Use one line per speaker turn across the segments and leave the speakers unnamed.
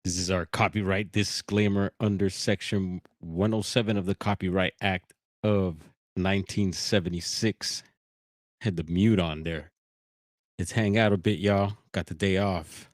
This is our copyright disclaimer under Section 107 of the Copyright Act of 1976. Had the mute on there. Let's hang out a bit, y'all. Got the day off.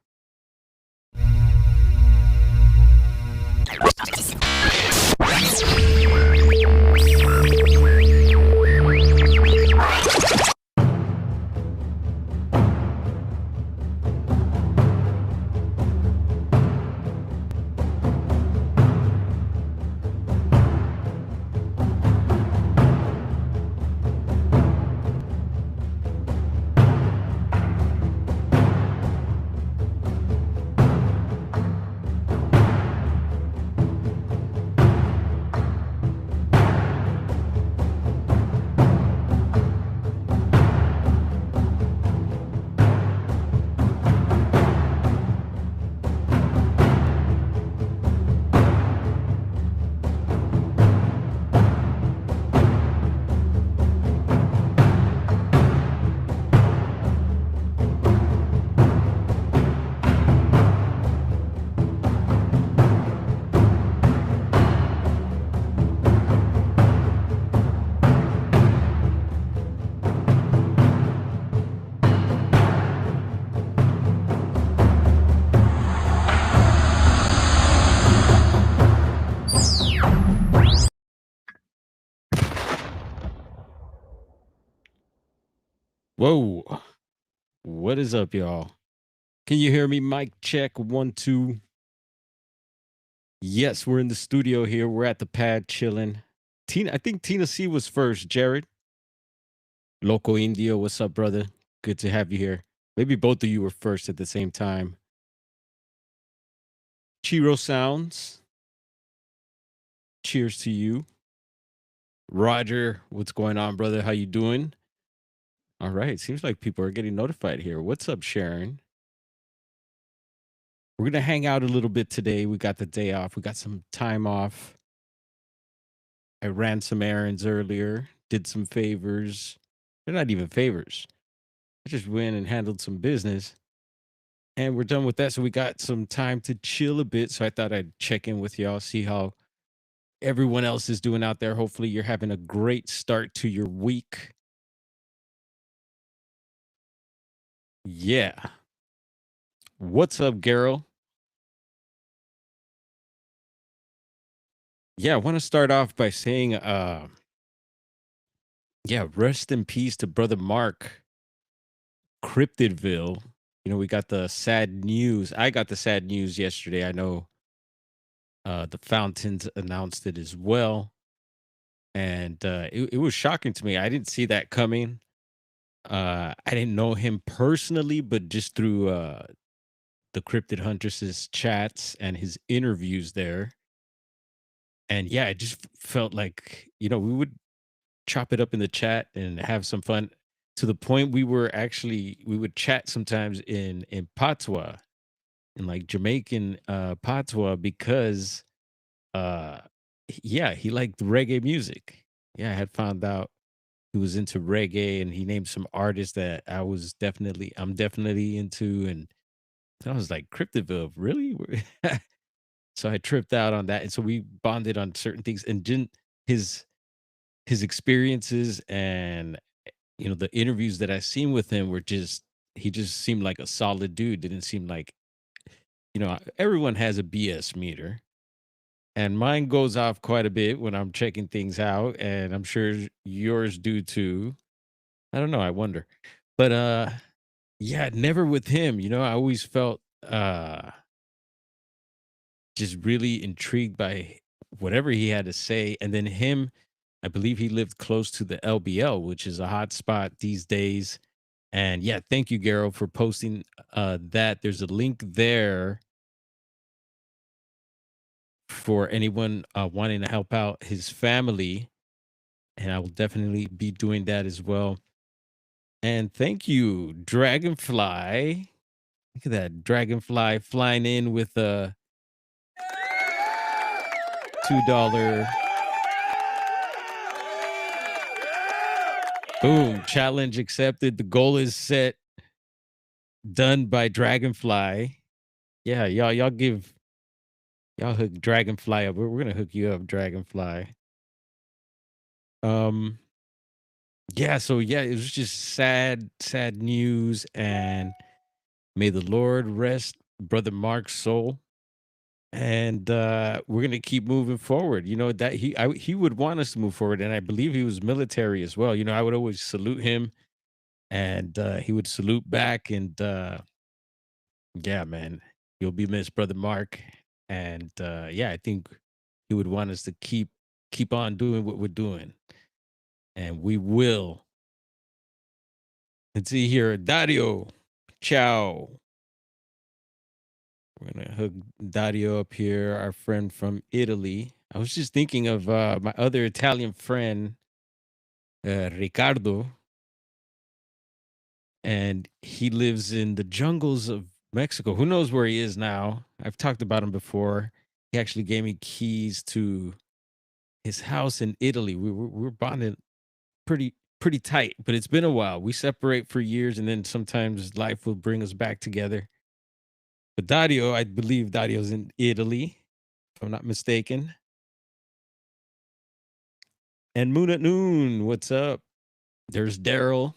Whoa. What is up, y'all? Can you hear me? Mic check 1 2. Yes, we're in the studio here. We're at the pad chilling. I think Tina C was first. Jared, Loco Indio, what's up, brother? Good to have you here. Maybe both of you were first at the same time. Chiro Sounds, cheers to you. Roger, what's going on, brother? How you doing? All right, seems like people are getting notified here. What's up, Sharon? We're gonna hang out a little bit today. We got the day off. We got some time off. I ran some errands earlier, did some favors. They're not even favors. I just went and handled some business. And we're done with that. So we got some time to chill a bit. So I thought I'd check in with y'all, see how everyone else is doing out there. Hopefully you're having a great start to your week. Yeah. What's up, Garrel? Yeah, I want to start off by saying yeah, rest in peace to brother Mark Cryptidville. You know, we got the sad news. I got the sad news yesterday. I know the Fountains announced it as well. And it was shocking to me. I didn't see that coming. I didn't know him personally, but just through the Cryptid Huntress's chats and his interviews there. And yeah, it just felt like, we would chop it up in the chat and have some fun to the point we would chat sometimes in patois, in like Jamaican patois, because uh yeah, he liked reggae music. Yeah, I had found out he was into reggae, and he named some artists that I'm definitely into. And I was like, Cryptiville, really? So I tripped out on that. And so we bonded on certain things, and didn't his his experiences and the interviews that I seen with him were just he just seemed like a solid dude. Didn't seem like, everyone has a BS meter, and mine goes off quite a bit when I'm checking things out, and I'm sure yours do too. I don't know, I wonder. But yeah, never with him. I always felt just really intrigued by whatever he had to say. And then him, I believe he lived close to the LBL, which is a hot spot these days. And yeah, thank you, Garo, for posting that. There's a link there for anyone wanting to help out his family. And I will definitely be doing that as well. And thank you, Dragonfly. Look at that Dragonfly flying in with a $2. Boom. Challenge accepted. The goal is set. Done by Dragonfly. Yeah, y'all give Y'all hook Dragonfly up. We're gonna hook you up, Dragonfly. Um, yeah, so yeah, it was just sad news, and may the Lord rest brother Mark's soul. And we're gonna keep moving forward. You know that he would want us to move forward, and I believe he was military as well. You know, I would always salute him, and he would salute back. And yeah, man, you'll be missed, brother Mark. And yeah, I think he would want us to keep on doing what we're doing, and we will. Let's see here, Dario. Ciao. We're gonna hook Dario up here, our friend from Italy. I was just thinking of my other Italian friend, Ricardo, and he lives in the jungles of Mexico. Who knows where he is now? I've talked about him before. He actually gave me keys to his house in Italy. We're bonded pretty tight, but it's been a while. We separate for years, and then sometimes life will bring us back together. But Dario, I believe Dario's in Italy, if I'm not mistaken. And Moon at Noon, what's up? There's Daryl.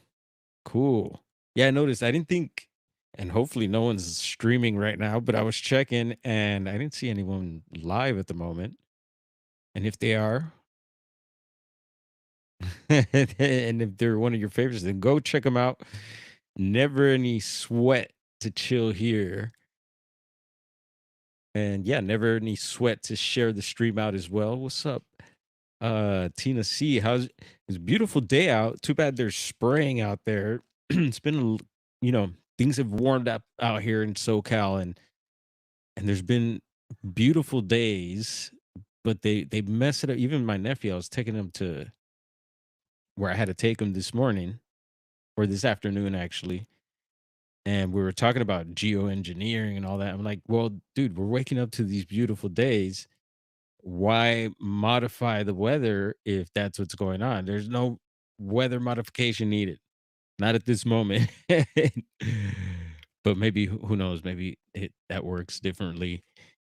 Cool. Yeah, I noticed. I didn't think, and hopefully no one's streaming right now, but I was checking and I didn't see anyone live at the moment. And if they are, and if they're one of your favorites, then go check them out. Never any sweat to chill here. And yeah, never any sweat to share the stream out as well. What's up? Tina C, it's a beautiful day out. Too bad there's spraying out there. It's been you know, things have warmed up out here in SoCal, and there's been beautiful days, but they mess it up. Even my nephew, I was taking him to where I had to take him this morning or this afternoon actually, and we were talking about geoengineering and all that. I'm like, well, dude, we're waking up to these beautiful days. Why modify the weather if that's what's going on? There's no weather modification needed. Not at this moment. But maybe who knows? Maybe that works differently.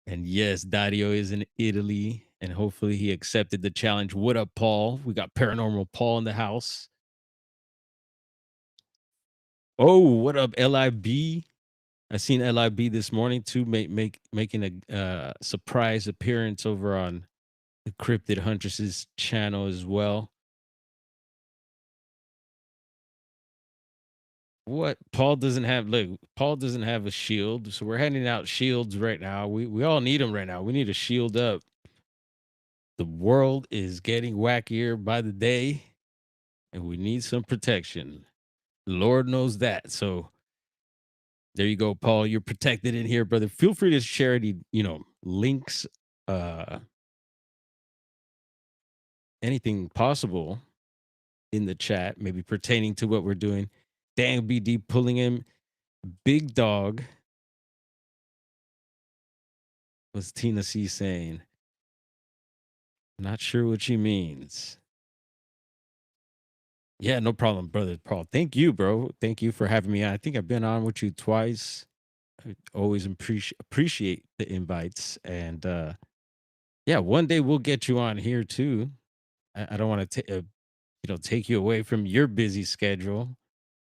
And yes, Dario is in Italy, and hopefully he accepted the challenge. What up, Paul? We got paranormal Paul in the house. Oh, what up, LIB? I seen LIB this morning too, making a surprise appearance over on the Cryptid Huntress's channel as well. What Paul doesn't have? Look, Paul doesn't have a shield, so we're handing out shields right now. We all need them right now. We need a shield up. The world is getting wackier by the day, and we need some protection. Lord knows that. So there you go, Paul. You're protected in here, brother. Feel free to share any, links, uh, anything possible in the chat, maybe pertaining to what we're doing. Dang BD pulling him. Big dog. What's Tina C saying? Not sure what she means. Yeah, no problem, brother Paul. Thank you, bro. Thank you for having me on. I think I've been on with you twice. I always appreciate the invites. And yeah, one day we'll get you on here too. I don't want to take you away from your busy schedule.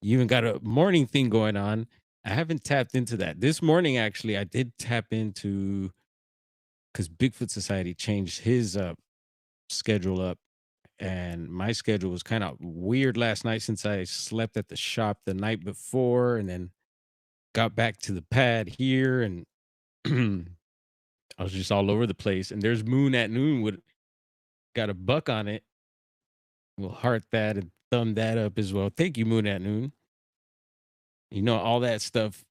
You even got a morning thing going on. I haven't tapped into that. This morning, actually, I did tap into because Bigfoot Society changed his schedule up, and my schedule was kind of weird last night since I slept at the shop the night before and then got back to the pad here, and I was just all over the place. And there's Moon at Noon with got a buck on it. We'll heart that and thumb that up as well. Thank you, Moon at Noon. All that stuff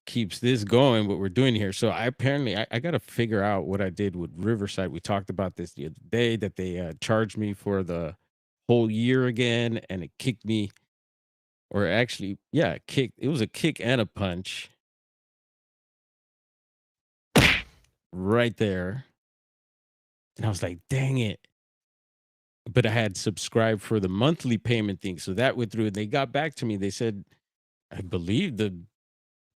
keeps this going, what we're doing here. So I got to figure out what I did with Riverside. We talked about this the other day that they charged me for the whole year again, and it kicked me, or actually, yeah, it was a kick and a punch right there. And I was like, dang it. But I had subscribed for the monthly payment thing. So that went through, and they got back to me. They said, I believe the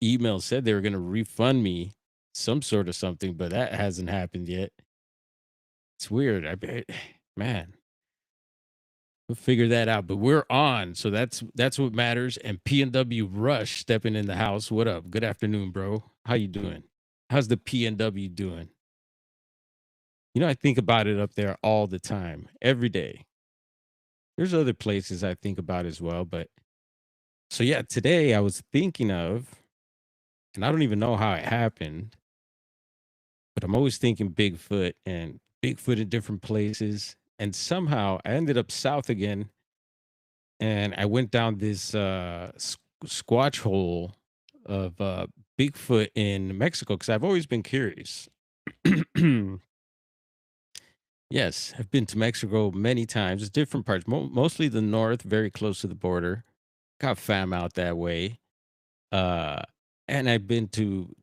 email said they were going to refund me some sort of something, but that hasn't happened yet. It's weird. I bet, man, we'll figure that out. But we're on, so that's what matters. And P&W Rush stepping in the house. What up? Good afternoon, bro. How you doing? How's the P&W doing? I think about it up there all the time, every day. There's other places I think about as well, but so yeah, today I was thinking of, and I don't even know how it happened, but I'm always thinking Bigfoot and Bigfoot in different places. And somehow I ended up south again, and I went down this squatch hole of Bigfoot in Mexico because I've always been curious. Yes, I've been to Mexico many times, different parts, mostly the north, very close to the border. Got fam out that way. Uh, and I've been to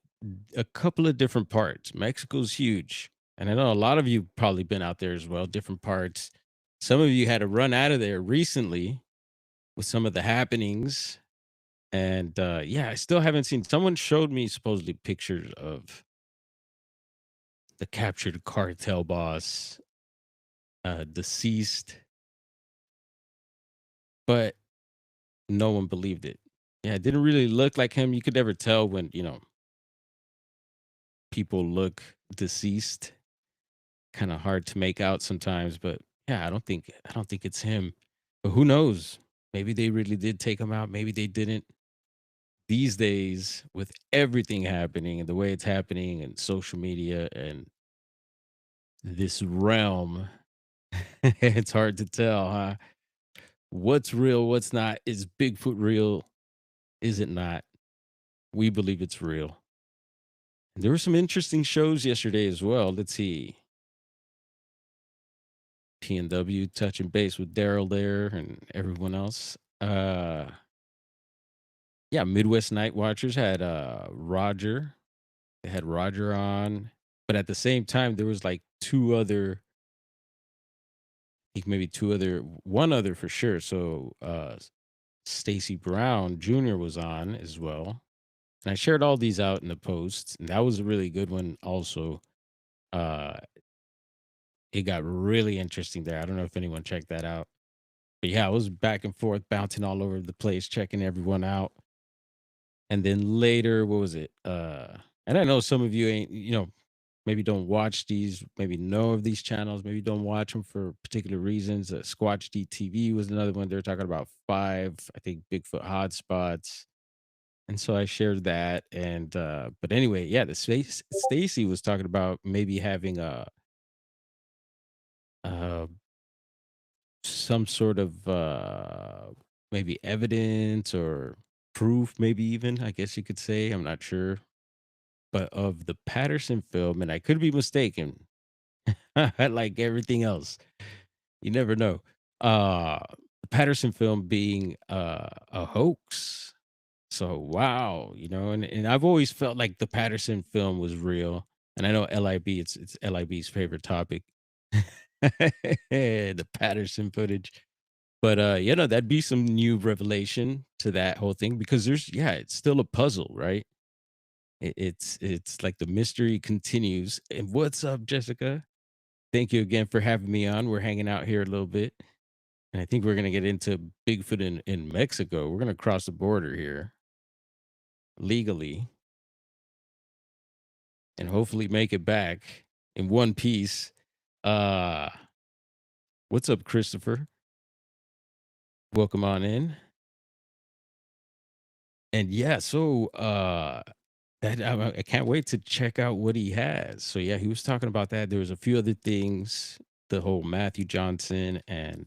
a couple of different parts. Mexico's huge. And I know a lot of you probably been out there as well, different parts. Some of you had to run out of there recently with some of the happenings. And yeah, I still haven't seen, someone showed me supposedly pictures of the captured cartel boss, deceased, but no one believed it. Yeah, it didn't really look like him. You could never tell when, people look deceased. Kind of hard to make out sometimes, but yeah, I don't think it's him. But who knows? Maybe they really did take him out. Maybe they didn't. These days, with everything happening and the way it's happening and social media and this realm, it's hard to tell, huh? What's real, what's not? Is Bigfoot real? Is it not? We believe it's real. There were some interesting shows yesterday as well. Let's see. P&W touching base with Daryl there and everyone else. Yeah, Midwest Night Watchers had Roger. They had Roger on, but at the same time there was like two other, I think maybe two other, one other for sure. So Stacy Brown Jr. was on as well. And I shared all these out in the posts, and that was a really good one also. Uh it got really interesting there. I don't know if anyone checked that out. But yeah, I was back and forth, bouncing all over the place, checking everyone out. And then later, what was it? And I know some of you ain't, maybe don't watch these, maybe know of these channels, maybe don't watch them for particular reasons. Squatch DTV was another one. They're talking about five, I think, Bigfoot hotspots. And so I shared that. And but anyway, yeah, the Stacy was talking about maybe having a some sort of maybe evidence or proof, maybe even, I guess you could say. I'm not sure, but of the Patterson film, and I could be mistaken, like everything else. You never know. The Patterson film being a hoax. So wow, and I've always felt like the Patterson film was real. And I know LIB, it's LIB's favorite topic. The Patterson footage. But that'd be some new revelation to that whole thing because it's still a puzzle, right? It's like the mystery continues. And what's up, Jessica? Thank you again for having me on. We're hanging out here a little bit. And I think we're gonna get into Bigfoot in Mexico. We're gonna cross the border here legally and hopefully make it back in one piece. Uh what's up, Christopher? Welcome on in. And yeah, so that I can't wait to check out what he has. So yeah, he was talking about that. There was a few other things. The whole Matthew Johnson and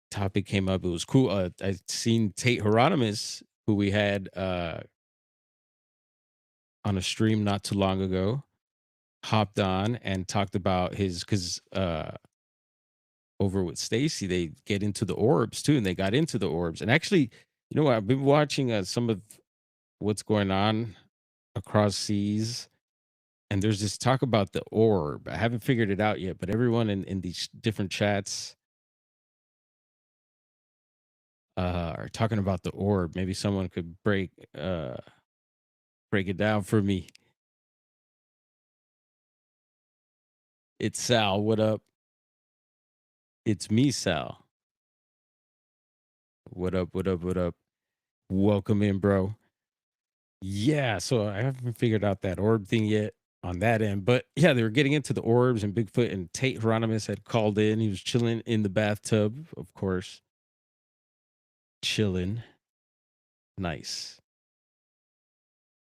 topic came up. It was cool. I seen Tate Hieronymus, who we had on a stream not too long ago, hopped on and talked about his because over with Stacy, they get into the orbs too, and they got into the orbs. And actually, you know what? I've been watching some of what's going on across seas. And there's this talk about the orb. I haven't figured it out yet, but everyone in these different chats are talking about the orb. Maybe someone could break it down for me. It's Sal. What up? It's me, Sal. What up? What up? What up? Welcome in, bro. Yeah, so I haven't figured out that orb thing yet on that end, but yeah, they were getting into the orbs and Bigfoot, and Tate Hieronymus had called in. He was chilling in the bathtub, of course, chilling. Nice.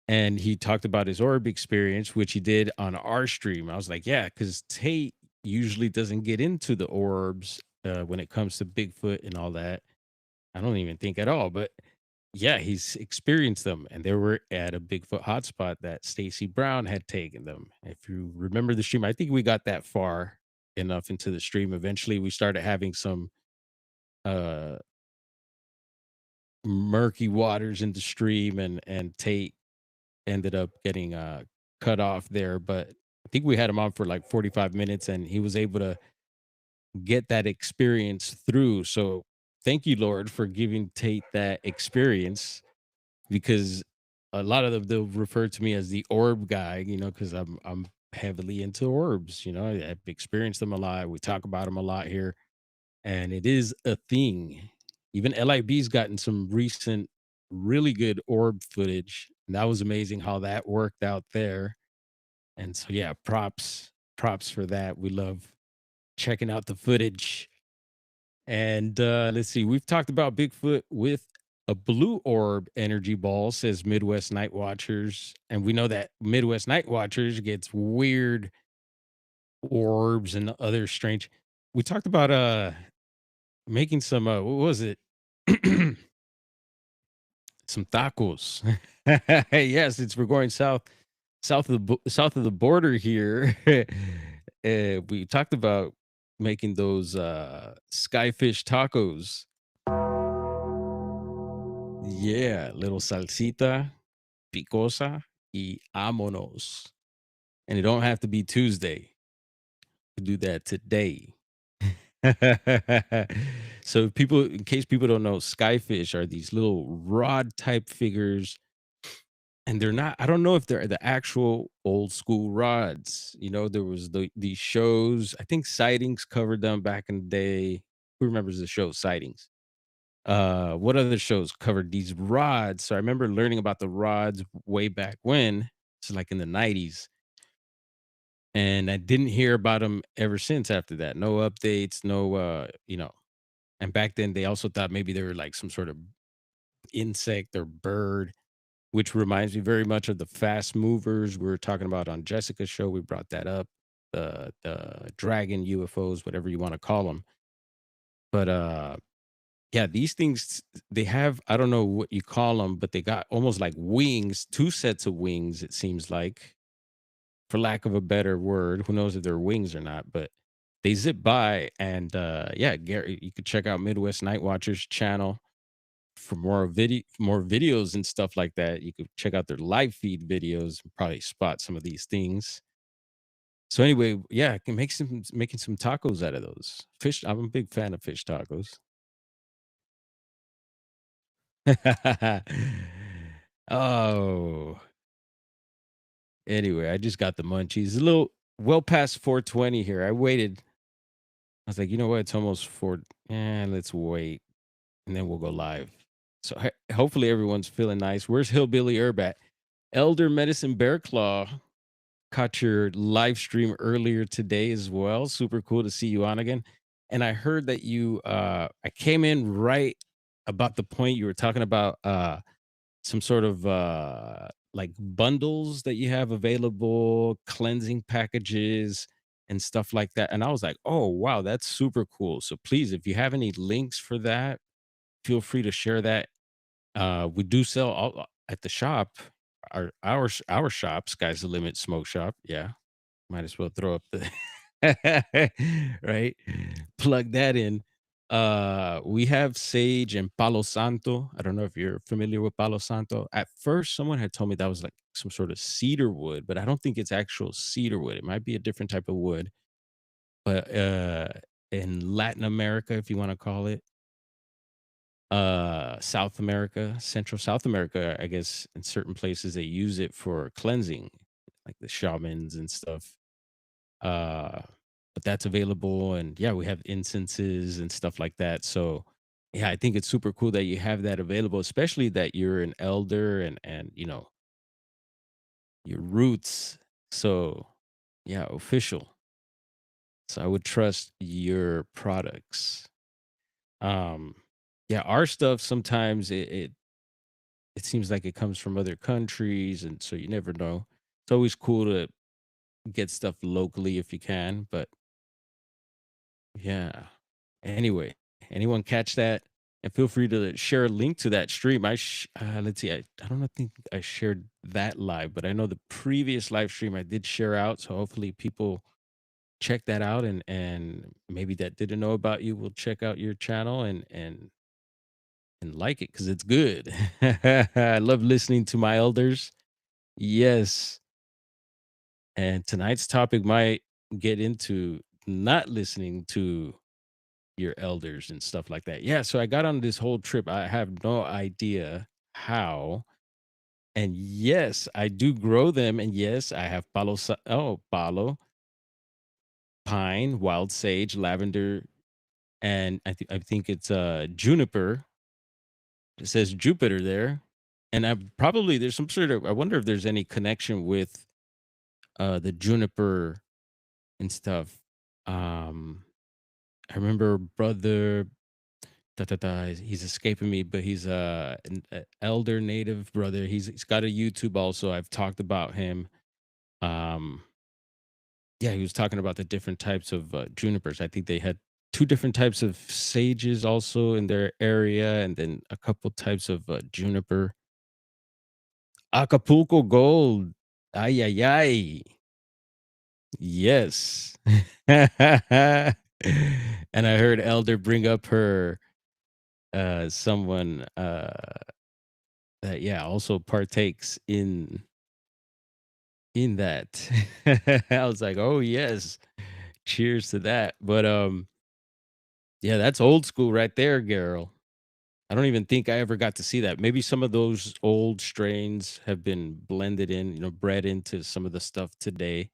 And he talked about his orb experience, which he did on our stream. I was like, yeah, because Tate usually doesn't get into the orbs when it comes to Bigfoot and all that. I don't even think at all, but yeah, he's experienced them, and they were at a Bigfoot hotspot that Stacy Brown had taken them. If you remember the stream, I think we got that far enough into the stream. Eventually, we started having some uh murky waters in the stream, and Tate ended up getting cut off there. But I think we had him on for like 45 minutes, and he was able to get that experience through. So thank you, Lord, for giving Tate that experience because a lot of them they'll refer to me as the orb guy, because I'm heavily into orbs. I've experienced them a lot. We talk about them a lot here, and it is a thing. Even LIB's gotten some recent really good orb footage. And that was amazing how that worked out there. And so yeah, props for that. We love checking out the footage. And let's see, we've talked about Bigfoot with a blue orb energy ball, says Midwest Night Watchers. And we know that Midwest Night Watchers gets weird orbs and other strange. We talked about making some what was it? Some tacos. Yes, it's we're going south of south of the border here. We talked about making those skyfish tacos. Yeah, little salsita, picosa, y vámonos. And it don't have to be Tuesday. You do that today. So people, in case people don't know, skyfish are these little rod type figures, and they're not. I don't know if they're the actual old school rods. There was these shows. I think Sightings covered them back in the day. Who remembers the show Sightings? What other shows covered these rods? So I remember learning about the rods way back when, so like in the 90s, and I didn't hear about them ever since after that. No updates, no and back then they also thought maybe they were like some sort of insect or bird, which reminds me very much of the fast movers we were talking about on Jessica's show. We brought that up. The dragon UFOs, whatever you want to call them. But yeah, these things they have, I don't know what you call them, but they got almost like wings, 2 sets of wings, it seems like, for lack of a better word. Who knows if they're wings or not, but they zip by and, yeah, Gary, you could check out Midwest Night Watchers channel for more videos and stuff like that. You could check out their live feed videos and probably spot some of these things. So anyway, yeah, I can make some making some tacos out of those. Fish, I'm a big fan of fish tacos. Oh, anyway, I just got the munchies. A little well past 4:20 here. I waited. I was like, you know what? It's almost 4. Let's wait, and then we'll go live. So hopefully everyone's feeling nice. Where's Hillbilly Herb at? Elder Medicine Bear Claw caught your live stream earlier today as well. Super cool to see you on again. And I heard that I came in right about the point you were talking about some sort of like bundles that you have available, cleansing packages and stuff like that. And I was like, oh wow, that's super cool. So please, if you have any links for that, feel free to share that. We do sell all at the shop, our shop, Sky's the Limit Smoke Shop. Yeah, might as well throw up the right, plug that in. We have sage and Palo Santo. I don't know if you're familiar with Palo Santo. At first, someone had told me that was like some sort of cedar wood, but I don't think it's actual cedar wood. It might be a different type of wood. But in Latin America, if you want to call it, South America, Central South America, I guess in certain places they use it for cleansing, like the shamans and stuff. but that's available. And yeah, we have incenses and stuff like that. So yeah, I think it's super cool that you have that available, especially that you're an elder and your roots. So yeah, official. So I would trust your products. Um, yeah, our stuff sometimes it seems like it comes from other countries, and so you never know. It's always cool to get stuff locally if you can, but yeah. Anyway, anyone catch that? And feel free to share a link to that stream. Let's see, I don't know, think I shared that live, but I know the previous live stream I did share out. So hopefully people check that out, and maybe that didn't know about you will check out your channel and like it because it's good. I love listening to my elders. Yes. And tonight's topic might get into not listening to your elders and stuff like that. Yeah, so I got on this whole trip. I have no idea how. And yes, I do grow them. And yes, I have palo, pine, wild sage, lavender, and I think it's juniper. It says Jupiter there. And I probably there's some sort of I wonder if there's any connection with the juniper and stuff. Um I remember brother he's escaping me, but he's an elder native brother. He's got a YouTube also. I've talked about him. Um yeah, he was talking about the different types of junipers. I think they had two different types of sages also in their area, and then a couple types of juniper. Acapulco Gold. Ay ay ay. Yes. And I heard Elder bring up her someone that yeah also partakes in that. I was like, "Oh yes. Cheers to that." But yeah, that's old school right there, girl. I don't even think I ever got to see that. Maybe some of those old strains have been blended in, bred into some of the stuff today.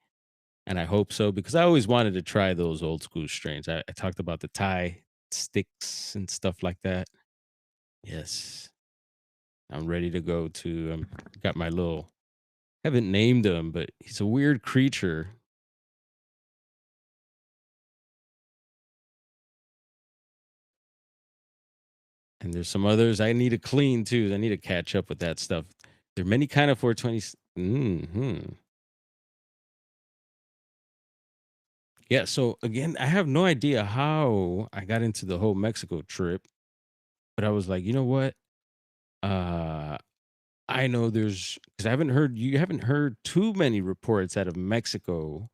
And I hope so because I always wanted to try those old school strains. I talked about the Thai sticks and stuff like that. Yes, I'm ready to go to. Got my little. Haven't named him, but he's a weird creature. And there's some others I need to clean too. I need to catch up with that stuff. There are many kind of 420. Mm-hmm. Yeah. So again, I have no idea how I got into the whole Mexico trip, but I was like, you know what? Uh, I know there's because you haven't heard too many reports out of Mexico,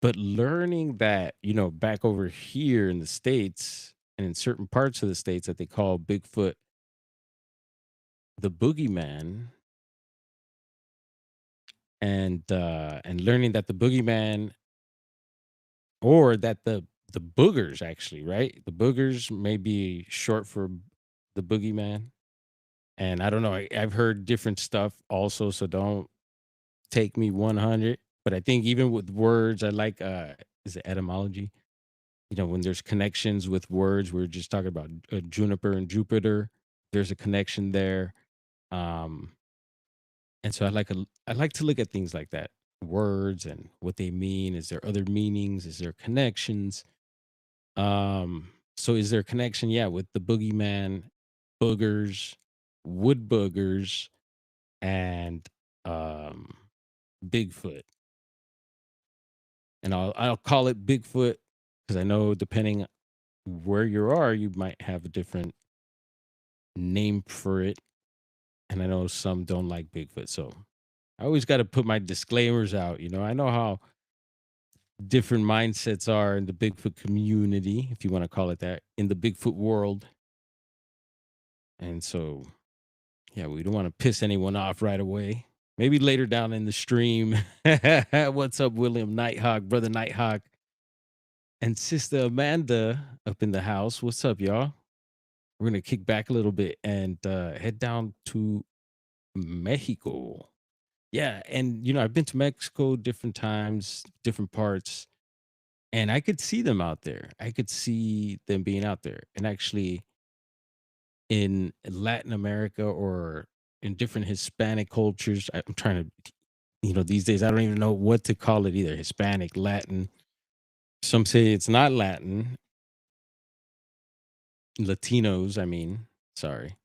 but learning that, back over here in the States and in certain parts of the States that they call Bigfoot the boogeyman, and learning that the boogeyman or that the boogers actually, right? The boogers may be short for the boogeyman. And I don't know. I've heard different stuff also, so don't take me 100, but I think even with words, I like is it etymology? When there's connections with words, we're just talking about juniper and Jupiter. There's a connection there, um, and so I like to look at things like that, words and what they mean. Is there other meanings? Is there connections? So is there a connection? Yeah, with the boogeyman, boogers, wood boogers, and um, Bigfoot. And I'll call it Bigfoot because I know depending where you are, you might have a different name for it. And I know some don't like Bigfoot. So I always got to put my disclaimers out. I know how different mindsets are in the Bigfoot community, if you want to call it that, in the Bigfoot world. And so, yeah, we don't want to piss anyone off right away. Maybe later down in the stream. What's up, William Nighthawk, brother Nighthawk, and sister Amanda up in the house? What's up, y'all? We're gonna kick back a little bit and head down to Mexico. Yeah, and I've been to Mexico different times, different parts. And I could see them out there. I could see them being out there. And actually, in Latin America or in different Hispanic cultures, I'm trying to, these days I don't even know what to call it either. Hispanic, Latin. Some say it's not Latin. Latinos, I mean. Sorry.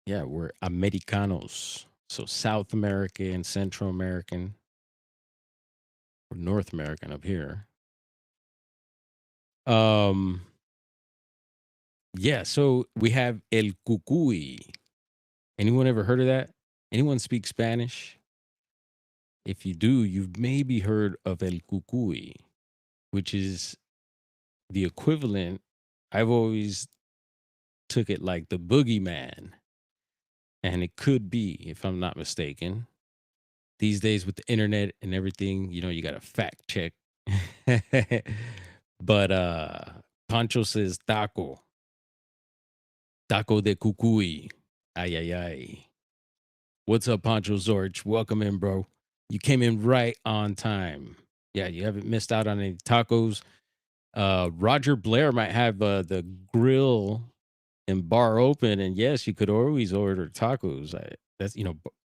Yeah, we're Americanos. So South American, Central American, or North American up here. Um, yeah, so we have El Cucuy. Anyone ever heard of that? Anyone speak Spanish? If you do, you've maybe heard of El Cucuy, which is the equivalent. I've always took it like the boogeyman, and it could be, if I'm not mistaken. These days with the internet and everything, you got to fact check. But Pancho says taco de cucuy. Ay ay ay. What's up, Pancho Zorch? Welcome in, bro. You came in right on time. Yeah, you haven't missed out on any tacos. Roger Blair might have the grill and bar open, and yes, you could always order tacos.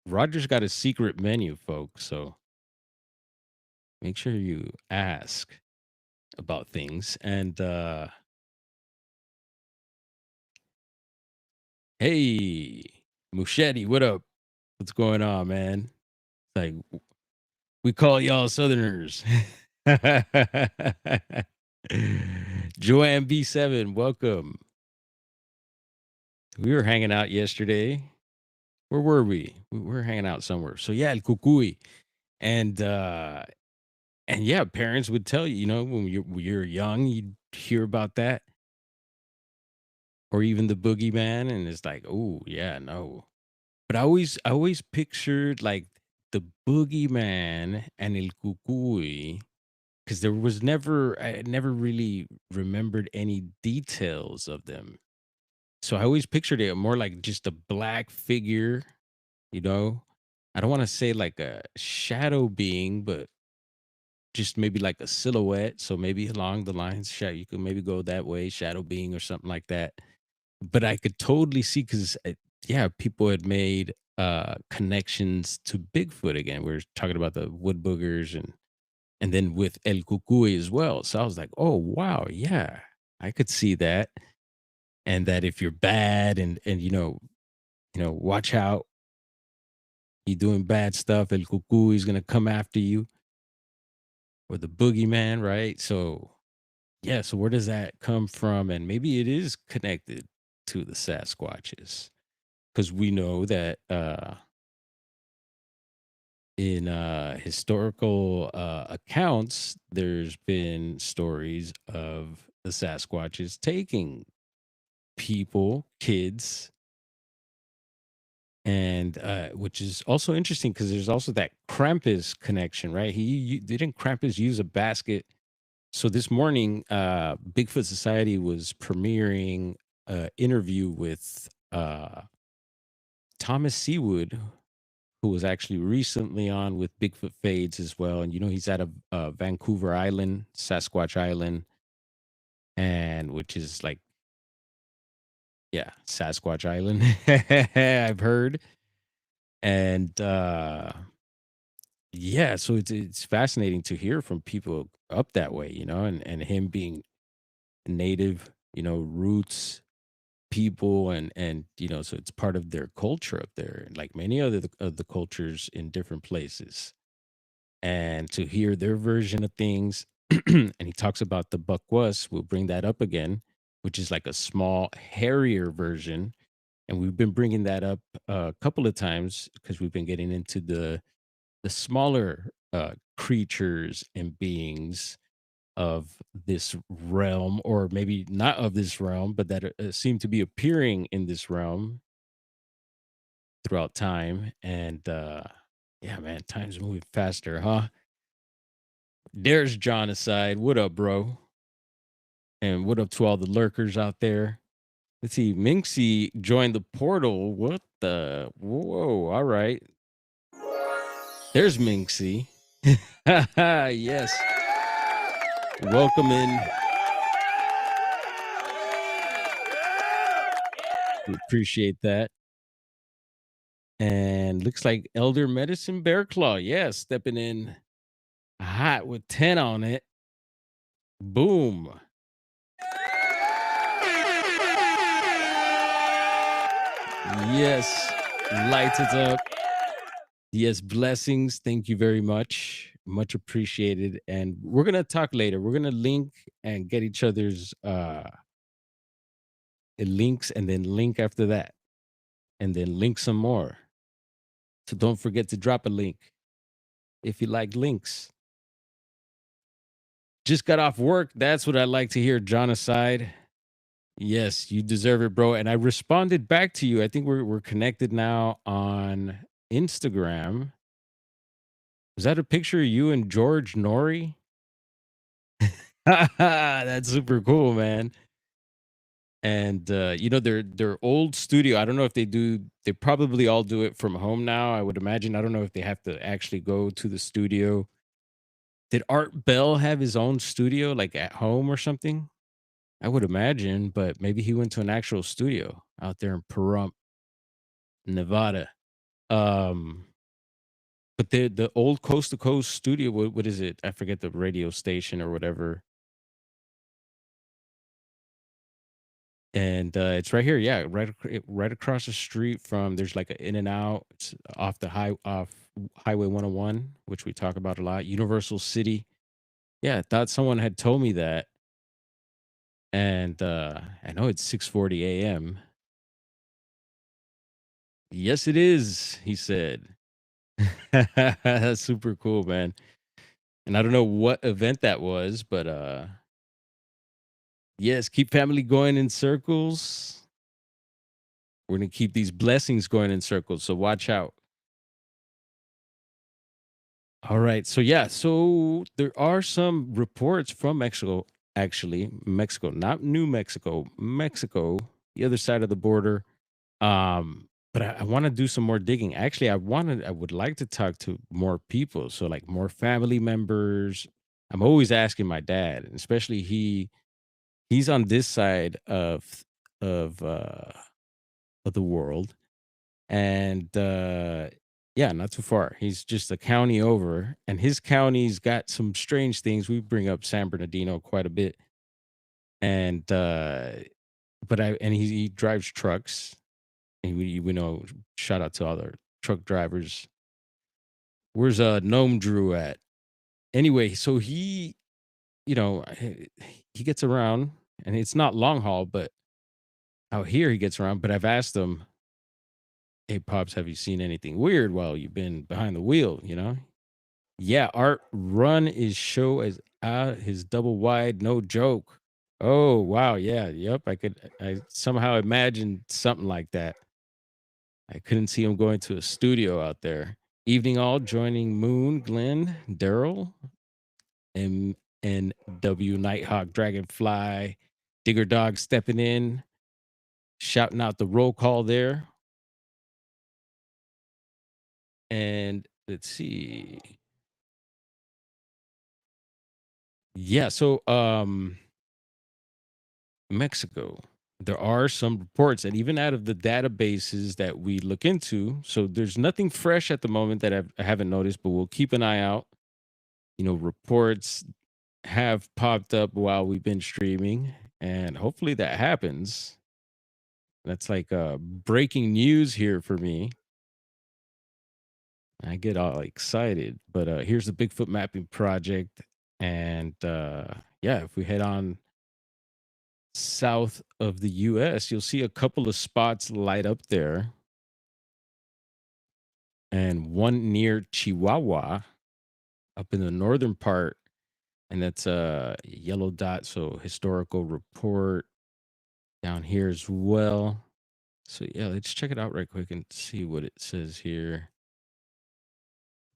Roger's got a secret menu, folks. So make sure you ask about things. And hey, Muschetti, what up? What's going on, man? Like we call y'all Southerners. Joanne B7, welcome. We were hanging out yesterday. Where were we? We were hanging out somewhere. So yeah, El Cucuy. And yeah, parents would tell you, when you're young, you'd hear about that. Or even the boogeyman, and it's like, oh yeah, no. But I always pictured like the boogeyman and El Cucuy because there was never I never really remembered any details of them. So I always pictured it more like just a black figure, you know. I don't want to say like a shadow being, but just maybe like a silhouette. So maybe along the lines, you could maybe go that way, shadow being or something like that. But I could totally see because yeah, people had made connections to Bigfoot again. We are talking about the wood boogers and then with El Cucuy as well. So I was like, oh wow, yeah, I could see that. And that if you're bad and watch out, you doing bad stuff, El Cucuy is gonna come after you, or the boogeyman, right? So yeah, so where does that come from? And maybe it is connected to the Sasquatches. Because we know that in historical accounts, there's been stories of the Sasquatches taking people, kids, and which is also interesting because there's also that Krampus connection, right? Didn't Krampus use a basket. So this morning, Bigfoot Society was premiering an interview with Thomas Seawood, who was actually recently on with Bigfoot Fades as well. And he's out of Vancouver Island, Sasquatch Island, and which is like, yeah, Sasquatch Island. I've heard. And yeah, so it's fascinating to hear from people up that way, and him being native, roots people and so it's part of their culture up there, like many other of the cultures in different places. And to hear their version of things. And he talks about the buckwus. We'll bring that up again, which is like a small, hairier version. And we've been bringing that up a couple of times because we've been getting into the smaller creatures and beings of this realm, or maybe not of this realm, but that seem to be appearing in this realm throughout time. And yeah, man, time's moving faster, huh? There's John aside. What up, bro? And what up to all the lurkers out there? Let's see. Minxie joined the portal. What the? Whoa. All right. There's Minxie. Yes. Welcome in. We appreciate that. And looks like Elder Medicine Bear Claw. Yeah, stepping in hot with 10 on it. Boom. Yes. Lights it up. Yes, blessings. Thank you very much. Much appreciated. And we're gonna talk later. We're gonna link and get each other's links and then link after that. And then link some more. So don't forget to drop a link if you like links. Just got off work. That's what I like to hear, John aside. Yes, you deserve it, bro. And I responded back to you. I think we're connected now on Instagram. Was that a picture of you and George Nori? That's super cool, man. And their old studio. I don't know if they do. They probably all do it from home now. I would imagine. I don't know if they have to actually go to the studio. Did Art Bell have his own studio, like at home or something? I would imagine, but maybe he went to an actual studio out there in Pahrump, Nevada. Um, but the old Coast to Coast studio, what is it? I forget the radio station or whatever. And it's right here, yeah, right across the street from. There's like an In and Out. It's off Highway 101, which we talk about a lot. Universal City. Yeah, I thought someone had told me that, and I know it's 6:40 a.m. Yes, it is. He said. That's super cool, man. And I don't know what event that was, but yes, keep family going in circles. We're gonna keep these blessings going in circles. So watch out. All right. So yeah, so there are some reports from Mexico, actually, Mexico, not New Mexico, Mexico, the other side of the border. But I want to do some more digging. Actually, I would like to talk to more people. So like more family members. I'm always asking my dad, and especially he's on this side of uh of the world. And yeah, not too far. He's just a county over, and his county's got some strange things. We bring up San Bernardino quite a bit. And but I and he drives trucks, and we know, shout out to all the truck drivers. Where's Gnome Drew at? Anyway, so he gets around, and it's not long haul, but out here he gets around. But I've asked him, "Hey, pops, have you seen anything weird while you've been behind the wheel?" Yeah, Art Run is show as out his double wide, no joke. Oh wow, yeah, yep. I somehow imagined something like that. I couldn't see him going to a studio out there. Evening all joining Moon, Glenn, Daryl, and W Nighthawk, Dragonfly, Digger Dog stepping in, shouting out the roll call there. And let's see. Yeah, so Mexico. There are some reports, and even out of the databases that we look into, so there's nothing fresh at the moment that I haven't noticed, but we'll keep an eye out. Reports have popped up while we've been streaming, and hopefully that happens. That's like breaking news here for me. I get all excited, but here's the Bigfoot mapping project, and yeah, if we head on south of the US, you'll see a couple of spots light up there, and one near Chihuahua up in the northern part. And that's a yellow dot. So historical report down here as well. So yeah, let's check it out right quick and see what it says here.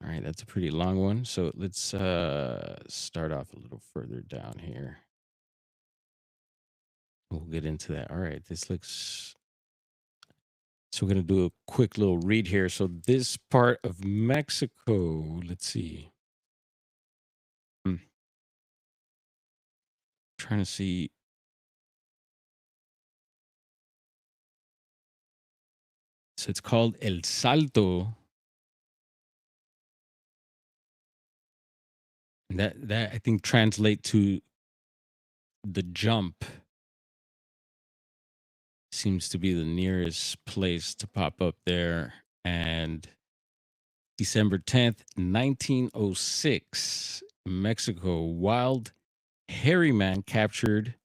All right, that's a pretty long one. So let's start off a little further down here. We'll get into that. All right, this looks. So we're gonna do a quick little read here. So this part of Mexico, let's see. Hmm. Trying to see. So it's called El Salto. And that I think translate to the jump seems to be the nearest place to pop up there. And December 10th, 1906, Mexico, wild hairy man captured.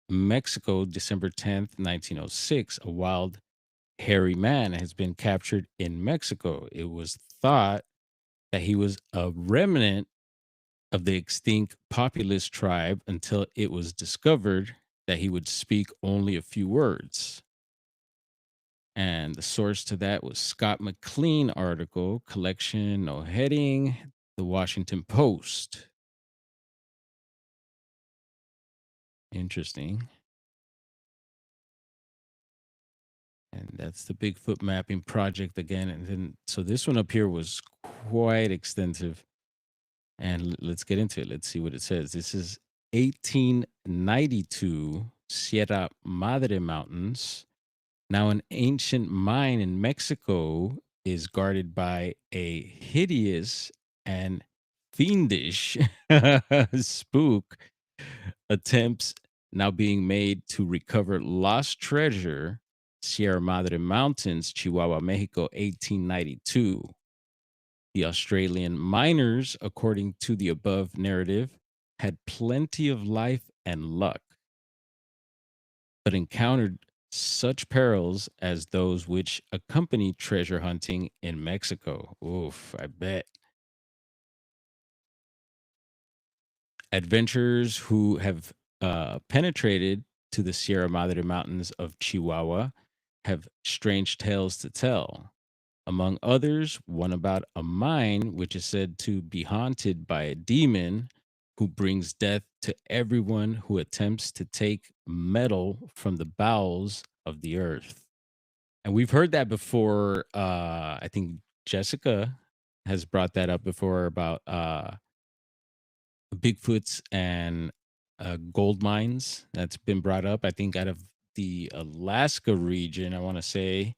Mexico, December 10th, 1906, a wild hairy man has been captured in Mexico. It was thought that he was a remnant of the extinct populist tribe until it was discovered that he would speak only a few words. And the source to that was Scott McLean article, collection, no heading, the Washington Post. Interesting. And that's the Bigfoot mapping project again. And then, so this one up here was quite extensive. And let's get into it. Let's see what it says. This is 1892 Sierra Madre Mountains. Now, an ancient mine in Mexico is guarded by a hideous and fiendish spook. Attempts now being made to recover lost treasure. Sierra Madre Mountains, Chihuahua, Mexico, 1892. The Australian miners, according to the above narrative, had plenty of life and luck, but encountered such perils as those which accompany treasure hunting in Mexico. Oof, I bet. Adventurers who have penetrated to the Sierra Madre Mountains of Chihuahua have strange tales to tell. Among others, one about a mine which is said to be haunted by a demon who brings death to everyone who attempts to take metal from the bowels of the earth. And we've heard that before. I think Jessica has brought that up before about Bigfoots and gold mines. That's been brought up, I think, out of the Alaska region, I want to say.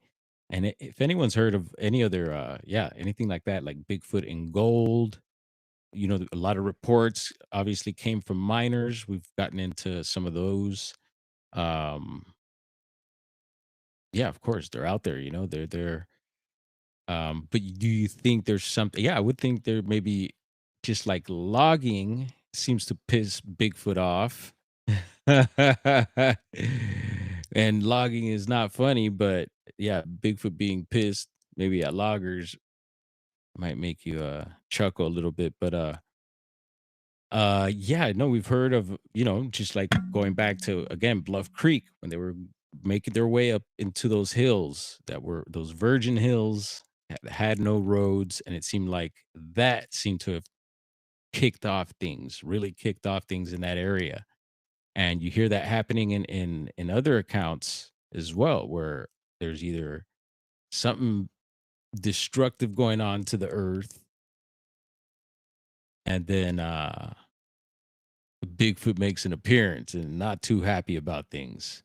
And if anyone's heard of any other, yeah, anything like that, like Bigfoot and gold, a lot of reports obviously came from miners. We've gotten into some of those. Um, yeah, of course, they're out there. They're. But do you think there's something? Yeah, I would think there maybe just like logging seems to piss Bigfoot off. And logging is not funny, but yeah, Bigfoot being pissed maybe at loggers might make you chuckle a little bit. But yeah, no, we've heard of, just like going back to again Bluff Creek when they were making their way up into those hills that were those virgin hills that had no roads, and it seemed like that seemed to have really kicked off things in that area. And you hear that happening in other accounts as well, where there's either something destructive going on to the earth, and then Bigfoot makes an appearance and not too happy about things.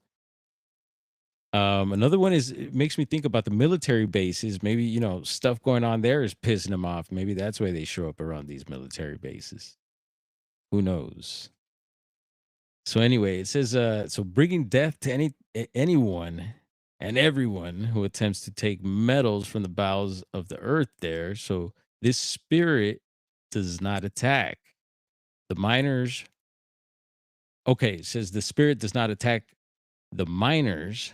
Another one is it makes me think about the military bases. Maybe, stuff going on there is pissing them off. Maybe that's why they show up around these military bases. Who knows? So anyway, it says so bringing death to anyone and everyone who attempts to take metals from the bowels of the earth there. So this spirit does not attack. The miners, okay, it says the spirit does not attack the miners,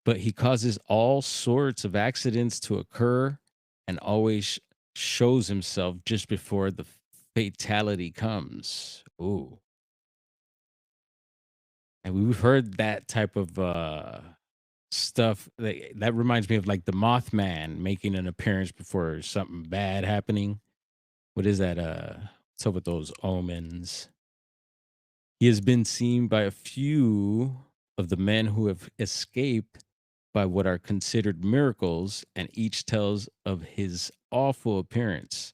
but he causes all sorts of accidents to occur and always shows himself just before the fatality comes. Ooh. And we've heard that type of stuff. That reminds me of like the Mothman making an appearance before something bad happening. What is that? What's up with those omens? He has been seen by a few of the men who have escaped by what are considered miracles, and each tells of his awful appearance,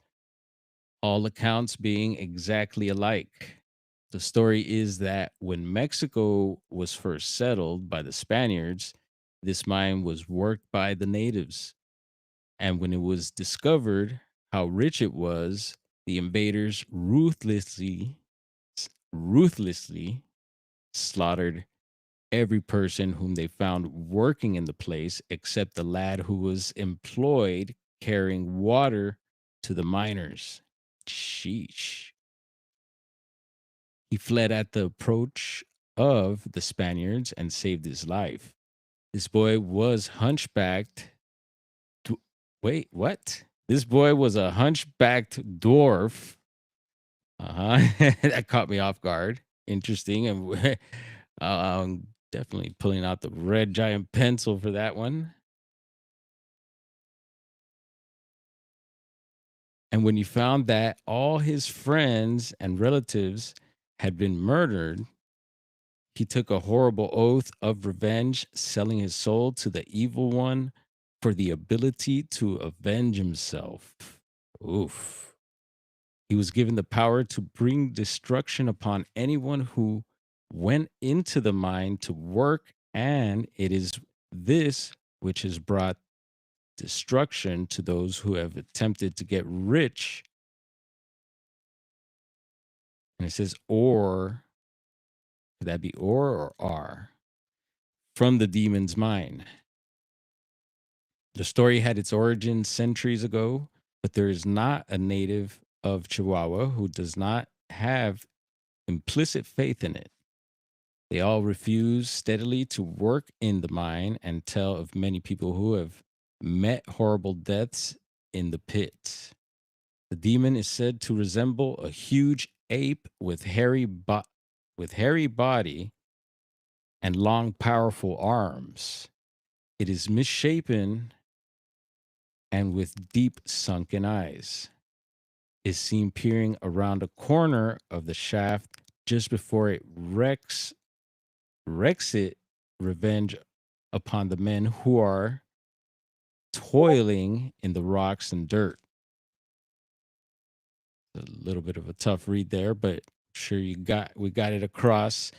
all accounts being exactly alike. The story is that when Mexico was first settled by the Spaniards, this mine was worked by the natives. And when it was discovered how rich it was, the invaders ruthlessly slaughtered every person whom they found working in the place except the lad who was employed carrying water to the miners. Sheesh. He fled at the approach of the Spaniards and saved his life. This boy was hunchbacked. Wait, what? This boy was a hunchbacked dwarf. That caught me off guard. Interesting. And definitely pulling out the red giant pencil for that one. And when he found that all his friends and relatives had been murdered, he took a horrible oath of revenge, selling his soul to the evil one for the ability to avenge himself. Oof. He was given the power to bring destruction upon anyone who went into the mine to work, and it is this which has brought destruction to those who have attempted to get rich. And it says, or, could that be or are? From the demon's mine. The story had its origin centuries ago, but there is not a native of Chihuahua who does not have implicit faith in it. They all refuse steadily to work in the mine and tell of many people who have met horrible deaths in the pit. The demon is said to resemble a huge ape with hairy body and long, powerful arms. It is misshapen and with deep sunken eyes. Is seen peering around a corner of the shaft just before it wrecks it revenge upon the men who are toiling in the rocks and dirt. A little bit of a tough read there, but sure we got it across.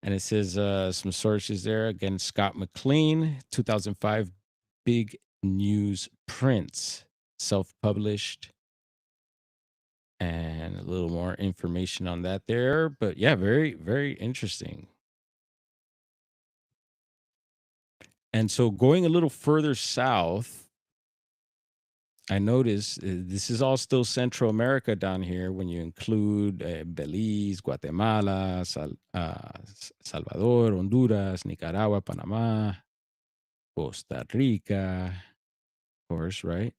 And it says some sources there. Again, Scott McLean, 2005 Big News Prints, self-published. And a little more information on that there. But yeah, very, very interesting. And so going a little further south, I noticed this is all still Central America down here when you include Belize, Guatemala, Salvador, Honduras, Nicaragua, Panama, Costa Rica, of course, right?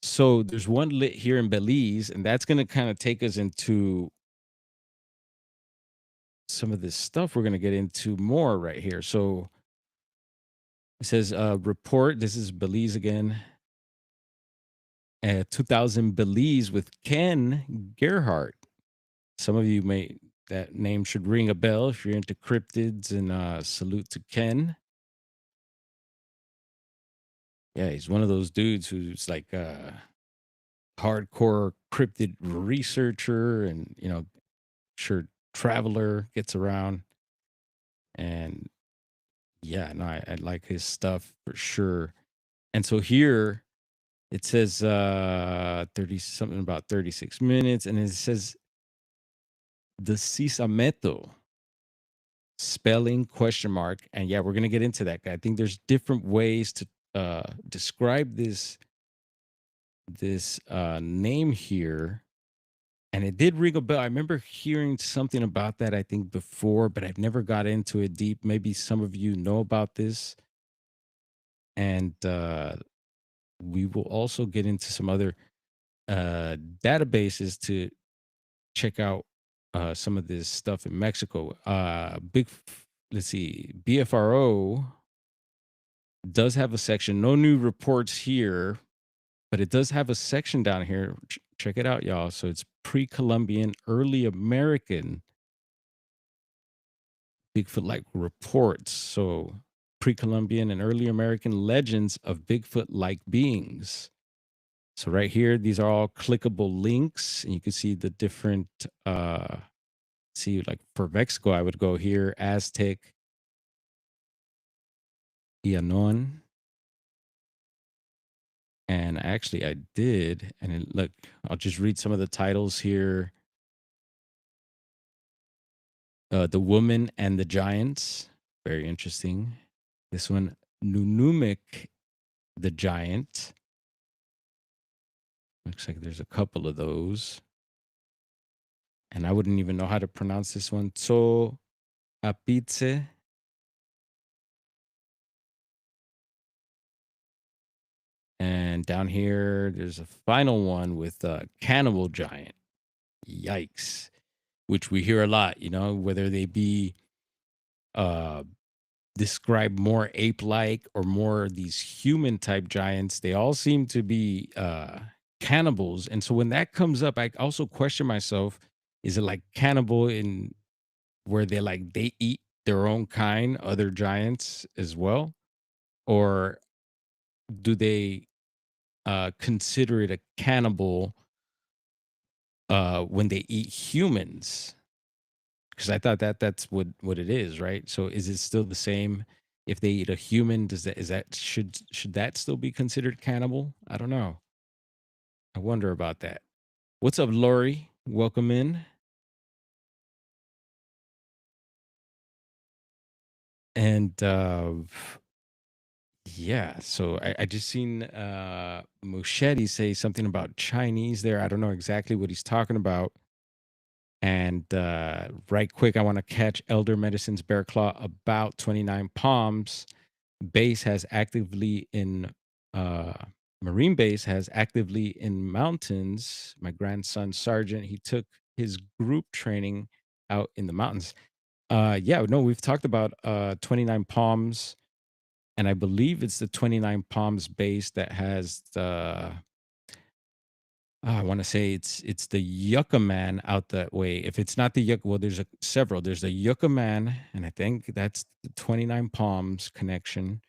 So there's one lit here in Belize, and that's going to kind of take us into some of this stuff we're going to get into more right here. So it says, report, this is Belize again. 2000 Belize with Ken Gerhardt. Some of you may, that name should ring a bell if you're into cryptids, and salute to Ken. Yeah, he's one of those dudes who's like a hardcore cryptid researcher and, sure, traveler, gets around. And yeah, no, I like his stuff for sure. And so here it says 30 something about 36 minutes, and it says the Sisameto spelling question mark. And yeah, we're gonna get into that. I think there's different ways to describe this name here. And it did ring a bell. I remember hearing something about that, I think, before, but I've never got into it deep. Maybe some of you know about this. And we will also get into some other databases to check out some of this stuff in Mexico. Let's see, BFRO does have a section. No new reports here, but it does have a section down here. Check it out, y'all. So it's pre-Columbian, early American Bigfoot-like reports. So pre-Columbian and early American legends of Bigfoot-like beings. So right here, these are all clickable links, and you can see the different. See, like for Mexico, I would go here, Aztec, Ianon, and actually I did. And look, I'll just read some of the titles here. The Woman and the Giants, very interesting. This one, Nunumek the Giant. Looks like there's a couple of those. And I wouldn't even know how to pronounce this one. Tso Apitze. And down here, there's a final one with Cannibal Giant. Yikes. Which we hear a lot, whether they be uh, described more ape like or more these human type giants, they all seem to be cannibals. And so when that comes up, I also question myself, is it like cannibal in where they eat their own kind, other giants as well? Or do they consider it a cannibal when they eat humans? Because I thought that that's what it is, right? So is it still the same if they eat a human? Does that is that should that still be considered cannibal? I don't know. I wonder about that. What's up, Lori? Welcome in. And yeah, so I just seen Muschetti say something about Chinese there. I don't know exactly what he's talking about. And right quick, I want to catch Elder Medicine's Bear Claw about 29 Palms. Base has actively in uh Marine base has actively in mountains. My grandson Sergeant, he took his group training out in the mountains. Yeah, no, we've talked about 29 Palms, and I believe it's the 29 Palms base that has the I want to say it's the Yucca Man out that way. If it's not the Yucca, well, there's several. There's the Yucca Man, and I think that's the 29 Palms connection.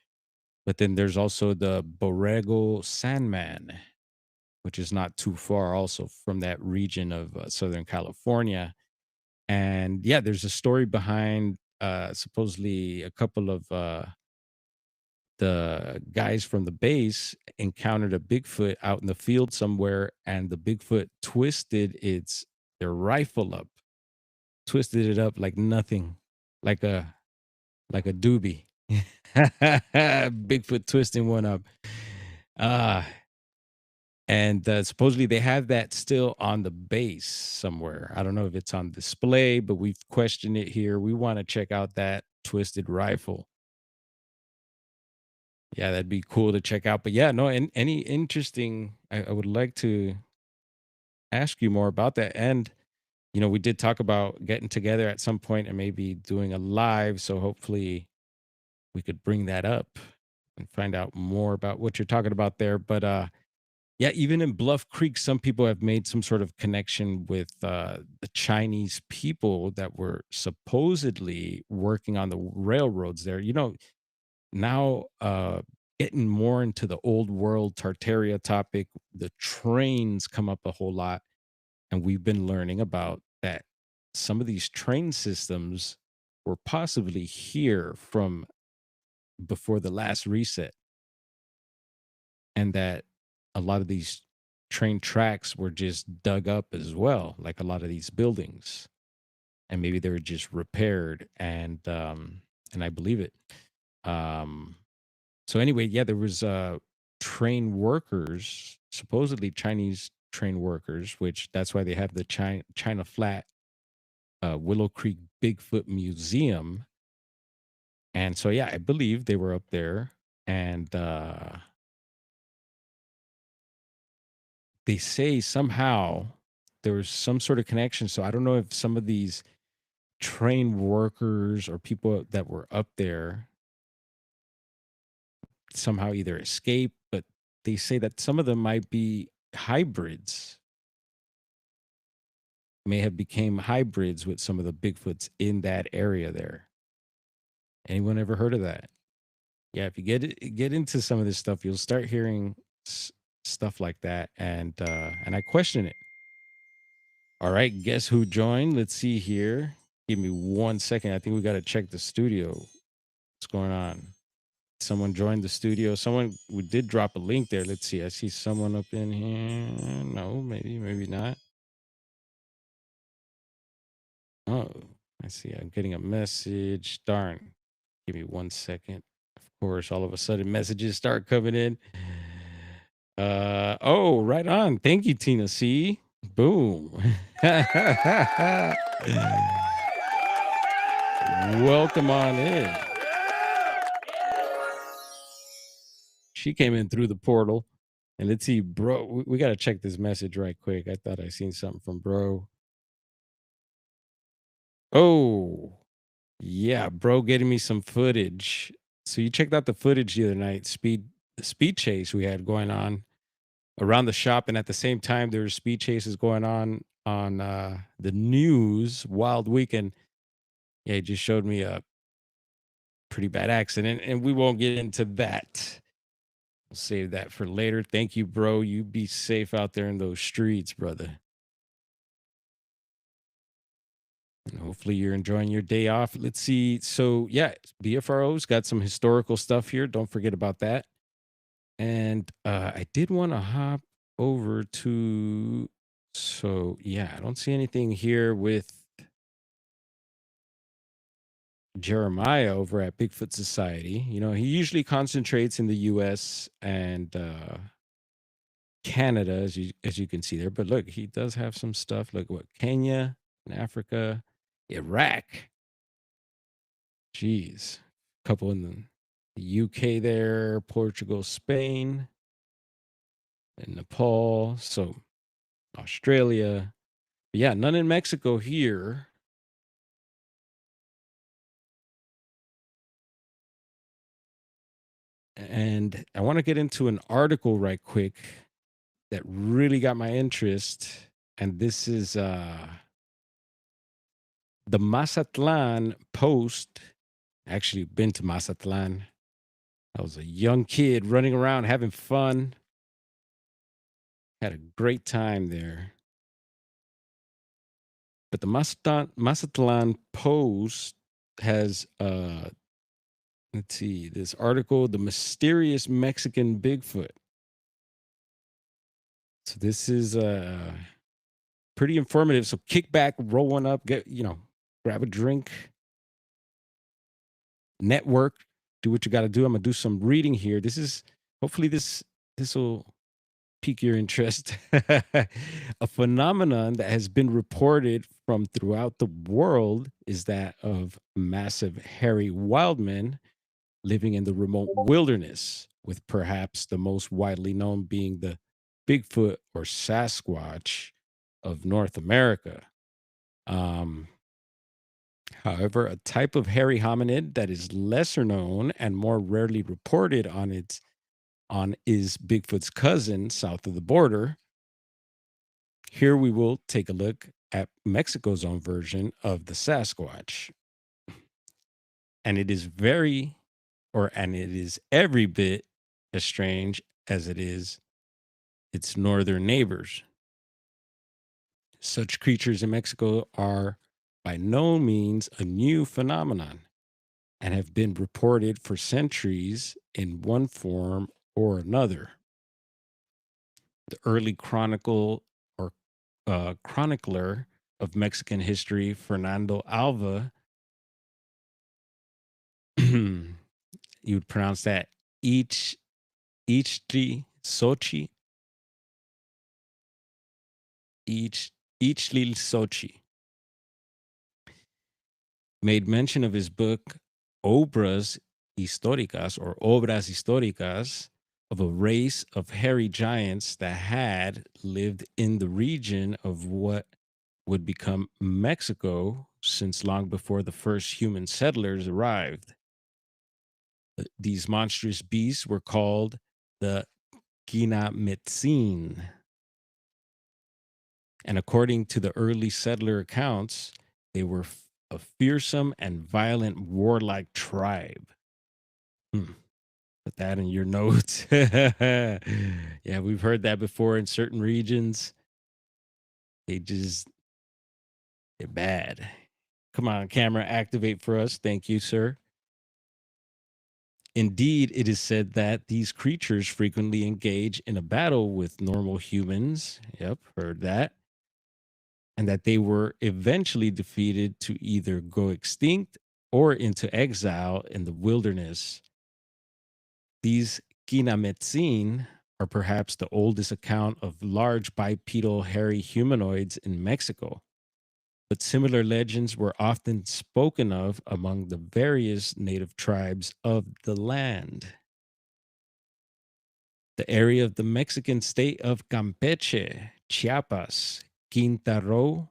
But then there's also the Borrego Sandman, which is not too far also from that region of Southern California. And yeah, there's a story behind supposedly a couple of the guys from the base encountered a Bigfoot out in the field somewhere, and the Bigfoot twisted their rifle up, twisted it up like nothing, like a doobie. Bigfoot twisting one up. Ah, and supposedly they have that still on the base somewhere. I don't know if it's on display, but we've questioned it here. We want to check out that twisted rifle. Yeah, that'd be cool to check out. But yeah, no, and any interesting, I would like to ask you more about that. And, we did talk about getting together at some point and maybe doing a live. So hopefully we could bring that up and find out more about what you're talking about there. But yeah, even in Bluff Creek, some people have made some sort of connection with the Chinese people that were supposedly working on the railroads there. Now getting more into the old world Tartaria topic, the trains come up a whole lot, and we've been learning about that some of these train systems were possibly here from before the last reset, and that a lot of these train tracks were just dug up as well, like a lot of these buildings, and maybe they were just repaired, and I believe it. Um So anyway, yeah, there was train workers, supposedly Chinese train workers, which that's why they have the China Flat Willow Creek Bigfoot Museum. And so yeah, I believe they were up there, and they say somehow there was some sort of connection. So I don't know if some of these train workers or people that were up there somehow either escaped, but they say that some of them might be hybrids, may have became hybrids with some of the Bigfoots in that area there. Anyone ever heard of that? Yeah, if you get into some of this stuff, you'll start hearing stuff like that, and I question it. All right, guess who joined? Let's see here. Give me 1 second. I think we got to check the studio. What's going on? Someone joined the studio. Someone we did drop a link there. Let's see. I see someone up in here. No, maybe not. Oh, I see. I'm getting a message. Darn. Give me 1 second. Of course, all of a sudden messages start coming in. Oh, right on. Thank you, Tina C. Boom. Welcome on in. She came in through the portal. And let's see, bro. We got to check this message right quick. I thought I seen something from bro. Oh, yeah, bro, getting me some footage. So you checked out the footage the other night, the speed chase we had going on around the shop, and at the same time there were speed chases going on the news. Wild Weekend. Yeah, he just showed me a pretty bad accident, and we won't get into that. We'll save that for later. Thank you, bro. You be safe out there in those streets, brother. And hopefully you're enjoying your day off. Let's see. So yeah, BFRO's got some historical stuff here. Don't forget about that. And I did want to hop over to. So yeah, I don't see anything here with Jeremiah over at Bigfoot Society. You know, he usually concentrates in the U.S. and Canada, as you can see there. But look, he does have some stuff. Like what Kenya and Africa, Iraq. Jeez, couple in the UK there, Portugal, Spain, and Nepal. So Australia. But yeah, none in Mexico here. And I want to get into an article right quick that really got my interest. And this is the Mazatlan Post. Actually, been to Mazatlan. I was a young kid running around having fun. Had a great time there. But the Mazatlan Post has let's see, this article, The Mysterious Mexican Bigfoot. So this is pretty informative. So kick back, roll one up, grab a drink, network, do what you got to do. I'm gonna do some reading here. This is hopefully this will pique your interest. A phenomenon that has been reported from throughout the world is that of massive hairy wildmen living in the remote wilderness, with perhaps the most widely known being the Bigfoot or Sasquatch of North America. Um, However, a type of hairy hominid that is lesser known and more rarely reported on is Bigfoot's cousin south of the border. Here we will take a look at Mexico's own version of the Sasquatch. And it is every bit as strange as it is its northern neighbors. Such creatures in Mexico are by no means a new phenomenon and have been reported for centuries in one form or another. The early chronicler of Mexican history, Fernando Alva, you would pronounce that each Sochi, each Lil Sochi, made mention of his book Obras Históricas of a race of hairy giants that had lived in the region of what would become Mexico since long before the first human settlers arrived. These monstrous beasts were called the Kinametsin. And according to the early settler accounts, they were a fearsome and violent warlike tribe. Hmm. Put that in your notes. Yeah, we've heard that before in certain regions. They just they're bad. Come on, camera, activate for us. Thank you, sir. Indeed, it is said that these creatures frequently engage in a battle with normal humans. Yep, heard that. And that they were eventually defeated to either go extinct or into exile in the wilderness. These Kinametsin are perhaps the oldest account of large bipedal hairy humanoids in Mexico. But similar legends were often spoken of among the various native tribes of the land. The area of the Mexican state of Campeche, Chiapas, Quintana Roo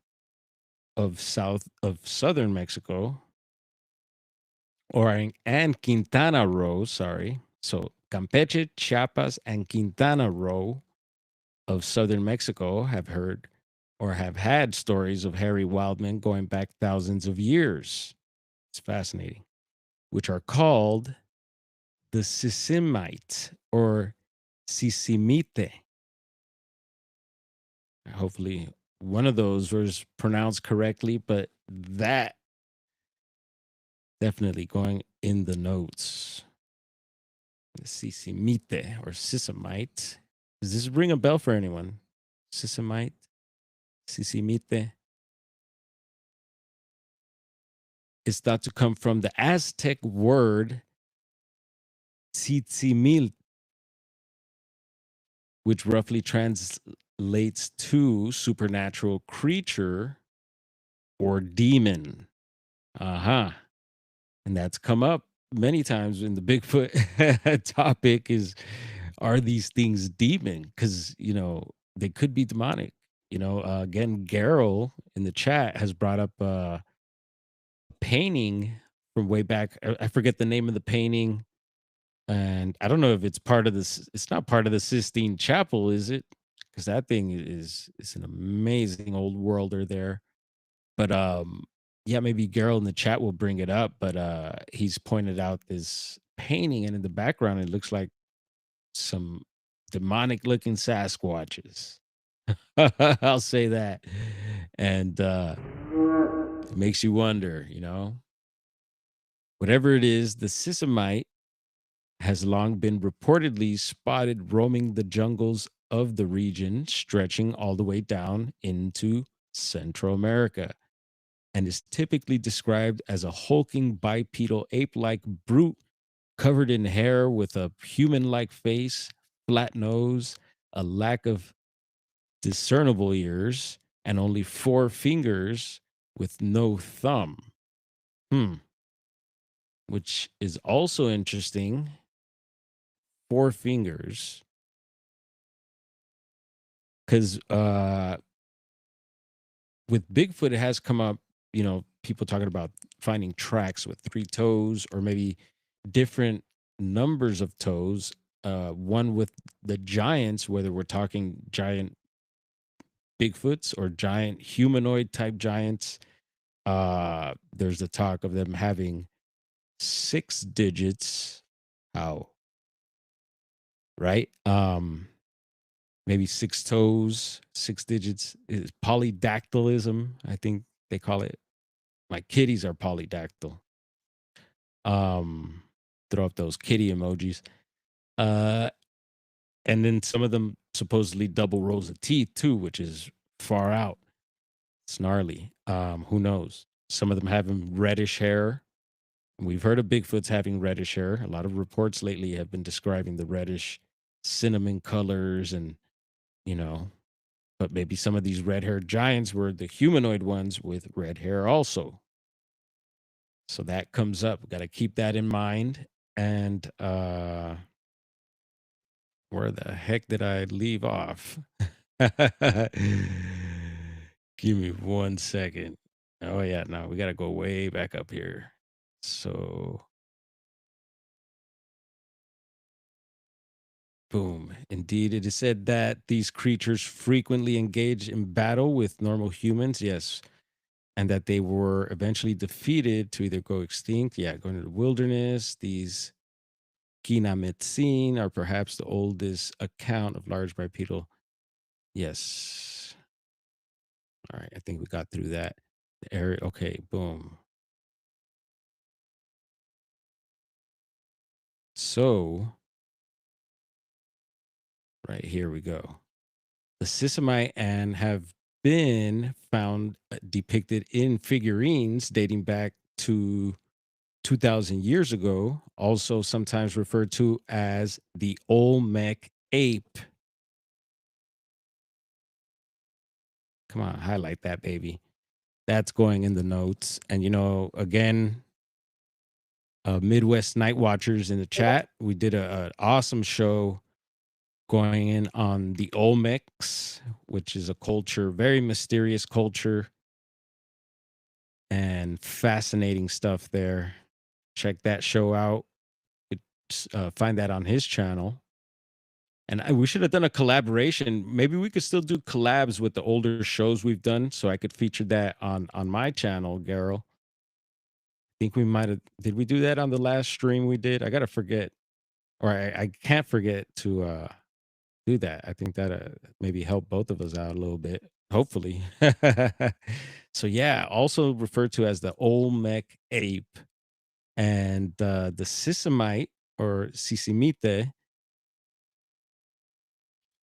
of southern Mexico, and Quintana Roo, sorry. So Campeche, Chiapas, and Quintana Roo of southern Mexico have heard or have had stories of hairy wildmen going back thousands of years. It's fascinating, which are called the Sisimite or Sisimite. Hopefully, one of those was pronounced correctly, but that definitely going in the notes. The Sisimite or Sisimite. Does this ring a bell for anyone? Sisimite, Sisimite is thought to come from the Aztec word tzitzimil, which roughly translates to supernatural creature or demon. Uh-huh. And that's come up many times in the Bigfoot topic is, are these things demon? Because, they could be demonic. Again, Garrow in the chat has brought up a painting from way back. I forget the name of the painting. And I don't know if it's part of this. It's not part of the Sistine Chapel, is it? Because that thing is an amazing old worlder there. But yeah, maybe Gerald in the chat will bring it up. But he's pointed out this painting, and in the background, it looks like some demonic looking Sasquatches. I'll say that. And it makes you wonder, whatever it is, the Sisimite has long been reportedly spotted roaming the jungles of the region, stretching all the way down into Central America, and is typically described as a hulking bipedal ape like brute covered in hair with a human like face, flat nose, a lack of discernible ears, and only four fingers with no thumb. Hmm. Which is also interesting. Four fingers. Because with Bigfoot, it has come up, people talking about finding tracks with three toes or maybe different numbers of toes. One with the giants, whether we're talking giant Bigfoots or giant humanoid type giants. There's the talk of them having six digits. How? Right? Maybe six toes, six digits is polydactylism. I think they call it. My kitties are polydactyl. Um, throw up those kitty emojis. Uh, and then some of them supposedly double rows of teeth too, which is far out. It's gnarly. Who knows? Some of them having reddish hair. We've heard of Bigfoots having reddish hair. A lot of reports lately have been describing the reddish cinnamon colors and, you know, but maybe some of these red haired giants were the humanoid ones with red hair also. So that comes up. Got to keep that in mind. And where the heck did I leave off? Give me 1 second. Oh yeah, no, we got to go way back up here. So boom. Indeed, it is said that these creatures frequently engage in battle with normal humans. Yes. And that they were eventually defeated to either go extinct. Yeah, go into the wilderness. These Kinametsin are perhaps the oldest account of large bipedal. Yes. All right. I think we got through that. The area. Okay. Boom. So, right here we go. The Sisimite and have been found depicted in figurines dating back to 2,000 years ago, also sometimes referred to as the Olmec ape. Come on, highlight that, baby. That's going in the notes. And, again, Midwest Night Watchers in the chat, we did an awesome show going in on the Olmecs, which is a culture, very mysterious culture and fascinating stuff there. Check that show out. Find that on his channel. And we should have done a collaboration. Maybe we could still do collabs with the older shows we've done, so I could feature that on my channel, Garel. Think we might have. Did we do that on the last stream we did? I gotta forget, or I can't forget to do that. I think that maybe help both of us out a little bit. Hopefully. So yeah, also referred to as the Olmec ape, and the Sisimite or Sisimite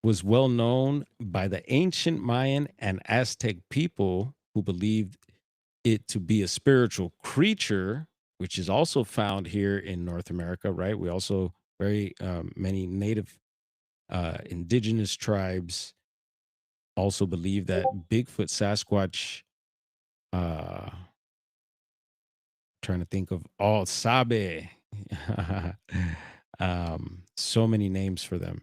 was well known by the ancient Mayan and Aztec people who believed it to be a spiritual creature, which is also found here in North America, right? We also very many native indigenous tribes also believe that Bigfoot, Sasquatch, uh, trying to think of all Sabe, so many names for them,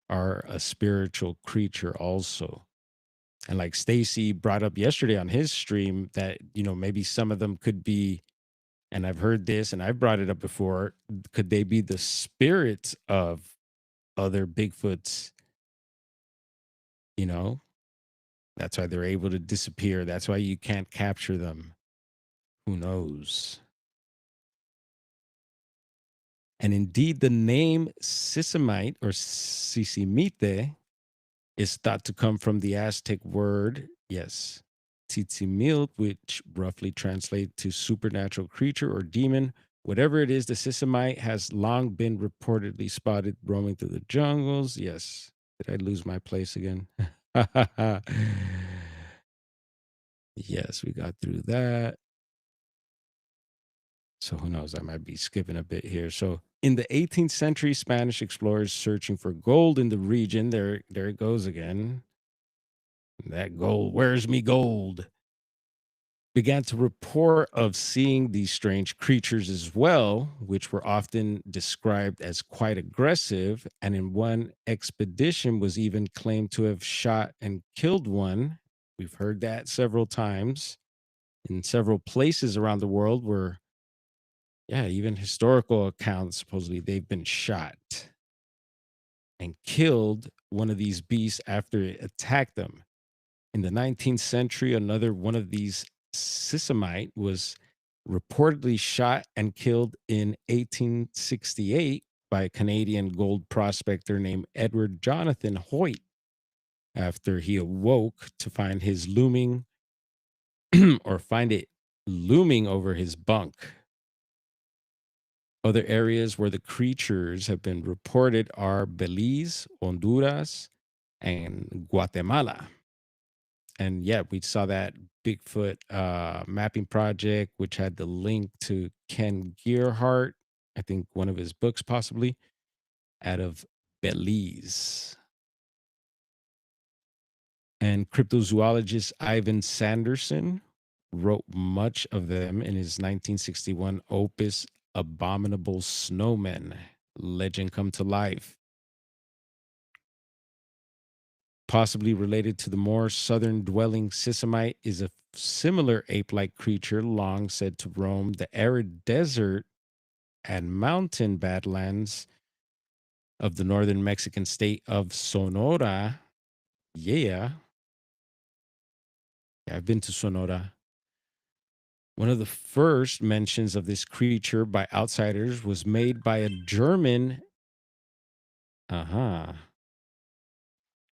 are a spiritual creature also. And like Stacy brought up yesterday on his stream that, maybe some of them could be, and I've heard this and I've brought it up before, could they be the spirits of other Bigfoots? You know, that's why they're able to disappear. That's why you can't capture them. Who knows? And indeed, the name Sisimite or Sisimite is thought to come from the Aztec word, yes, Tzitzimil, which roughly translates to supernatural creature or demon. Whatever it is, the Sisimite has long been reportedly spotted roaming through the jungles. Yes. Did I lose my place again? Yes, we got through that. So who knows? I might be skipping a bit here. So in the 18th century, Spanish explorers searching for gold in the region, there it goes again. That gold, where's me gold? Began to report of seeing these strange creatures as well, which were often described as quite aggressive. And in one expedition was even claimed to have shot and killed one. We've heard that several times in several places around the world where, yeah, even historical accounts supposedly they've been shot and killed one of these beasts after it attacked them. In the 19th century, another one of these Sisimite was reportedly shot and killed in 1868 by a Canadian gold prospector named Edward Jonathan Hoyt after he awoke to find his looming or find it looming over his bunk. Other areas where the creatures have been reported are Belize, Honduras, and Guatemala. And yeah, we saw that Bigfoot mapping project, which had the link to Ken Gearhart, I think one of his books possibly, out of Belize. And cryptozoologist Ivan Sanderson wrote much of them in his 1961 opus, Abominable Snowmen, Legend Come to Life. Possibly related to the more southern dwelling Sisimite is a similar ape-like creature long said to roam the arid desert and mountain badlands of the northern Mexican state of Sonora. Yeah. Yeah, I've been to Sonora. One of the first mentions of this creature by outsiders was made by a German, uh-huh,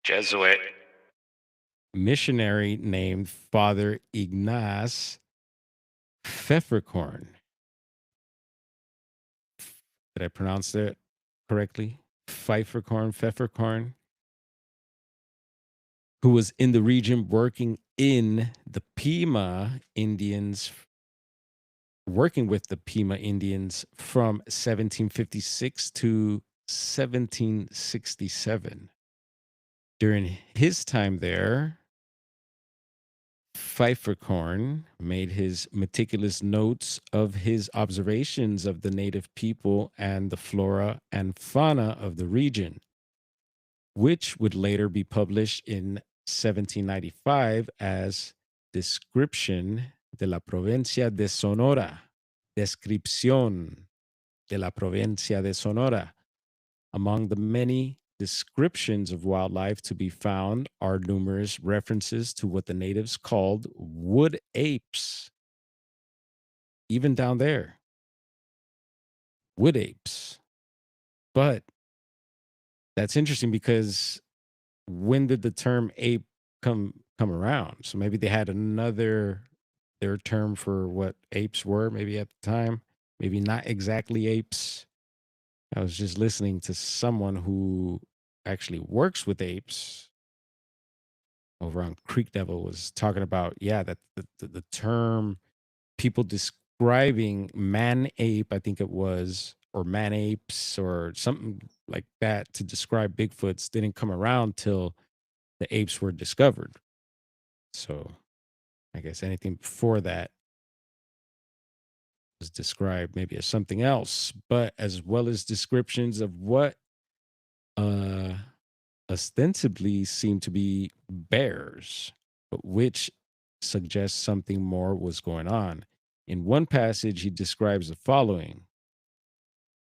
Jesuit.
missionary named Father Ignaz Pfefferkorn. Did I pronounce that correctly? Pfefferkorn, who was in the region working with the Pima Indians from 1756 to 1767. During his time there, Pfeifferkorn made his meticulous notes of his observations of the native people and the flora and fauna of the region, which would later be published in 1795 as Description de la Provincia de Sonora. Descripción de la Provincia de Sonora. Among the many descriptions of wildlife to be found are numerous references to what the natives called wood apes, even down there, wood apes. But that's interesting because when did the term ape come around? So maybe they had another their term for what apes were maybe at the time, maybe not exactly apes. I was just listening to someone who actually works with apes over on Creek Devil was talking about, yeah, that the term people describing man ape, I think it was, or man apes or something like that to describe Bigfoots didn't come around till the apes were discovered. So I guess anything before that was described maybe as something else, but as well as descriptions of what uh ostensibly seem to be bears, but which suggests something more was going on. In one passage, he describes the following.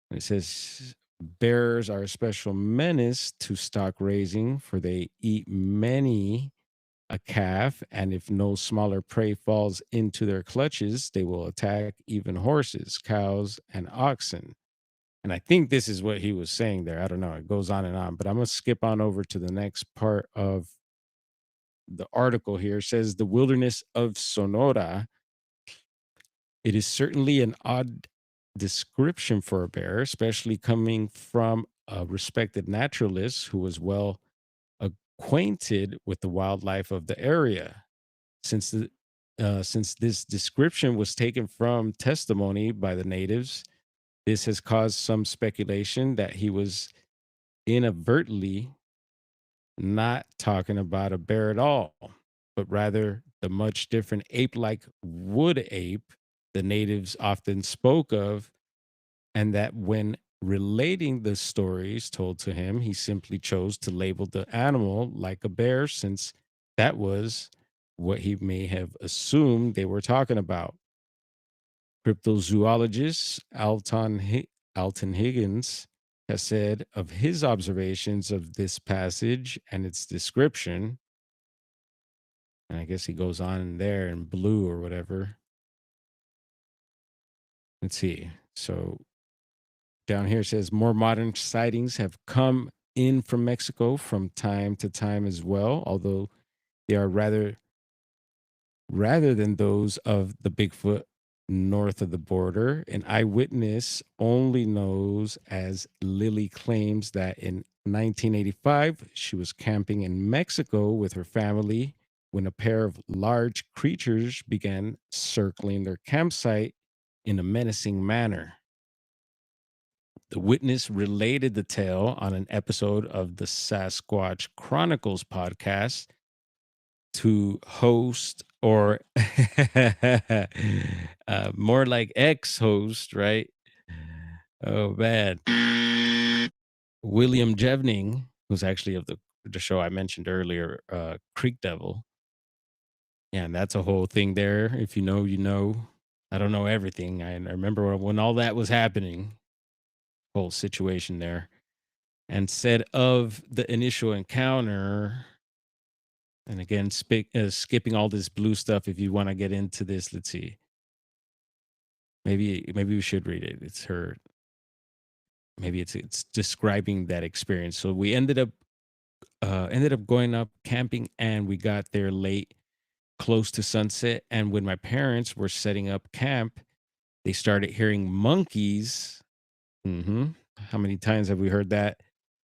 It says, bears are a special menace to stock raising, for they eat many a calf, and if no smaller prey falls into their clutches, they will attack even horses, cows, and oxen. And I think this is what he was saying there. I don't know. It goes on and on, but I'm going to skip on over to the next part of the article here. It says the wilderness of Sonora. It is certainly an odd description for a bear, especially coming from a respected naturalist who was well acquainted with the wildlife of the area. Since since this description was taken from testimony by the natives, this has caused some speculation that he was inadvertently not talking about a bear at all, but rather the much different ape like wood ape the natives often spoke of, and that when relating the stories told to him, he simply chose to label the animal like a bear since that was what he may have assumed they were talking about. Cryptozoologist Alton Higgins has said of his observations of this passage and its description, and I guess he goes on in there in blue or whatever. Let's see. So down here it says more modern sightings have come in from Mexico from time to time as well, although they are rather than those of the Bigfoot north of the border. An eyewitness only knows as Lily claims that in 1985, she was camping in Mexico with her family when a pair of large creatures began circling their campsite in a menacing manner. The witness related the tale on an episode of the Sasquatch Chronicles podcast to host or more like ex host, right? Oh, man. William Jevning, who's actually of the show I mentioned earlier, Creek Devil. Yeah, and that's a whole thing there. If you know, you know. I don't know everything. I remember when all that was happening, whole situation there, and said of the initial encounter. And again, skipping all this blue stuff. If you want to get into this, let's see. Maybe we should read it. It's her. Maybe it's describing that experience. So we ended up going up camping, and we got there late, close to sunset. And when my parents were setting up camp, they started hearing monkeys. Hmm. How many times have we heard that?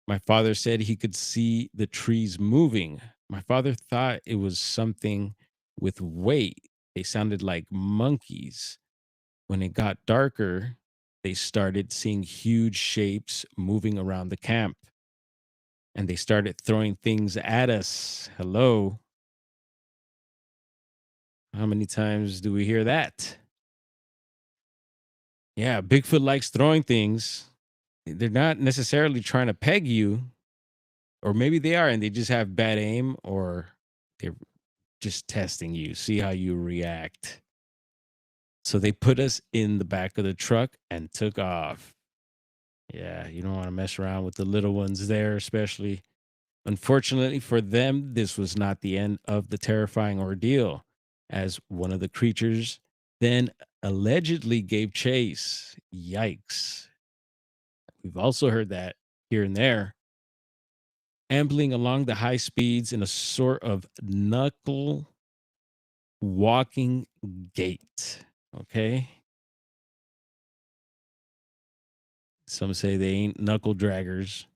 My father said he could see the trees moving. My father thought it was something with weight. They sounded like monkeys. When it got darker, they started seeing huge shapes moving around the camp, and they started throwing things at us. Hello. How many times do we hear that? Yeah, Bigfoot likes throwing things. They're not necessarily trying to peg you, or maybe they are and they just have bad aim, or they're just testing you, see how you react. So they put us in the back of the truck and took off. Yeah, you don't want to mess around with the little ones there, especially. Unfortunately for them, this was not the end of the terrifying ordeal, as one of the creatures then allegedly gave chase. Yikes. We've also heard that here and there, ambling along the high speeds in a sort of knuckle walking gait. Okay. Some say they ain't knuckle draggers.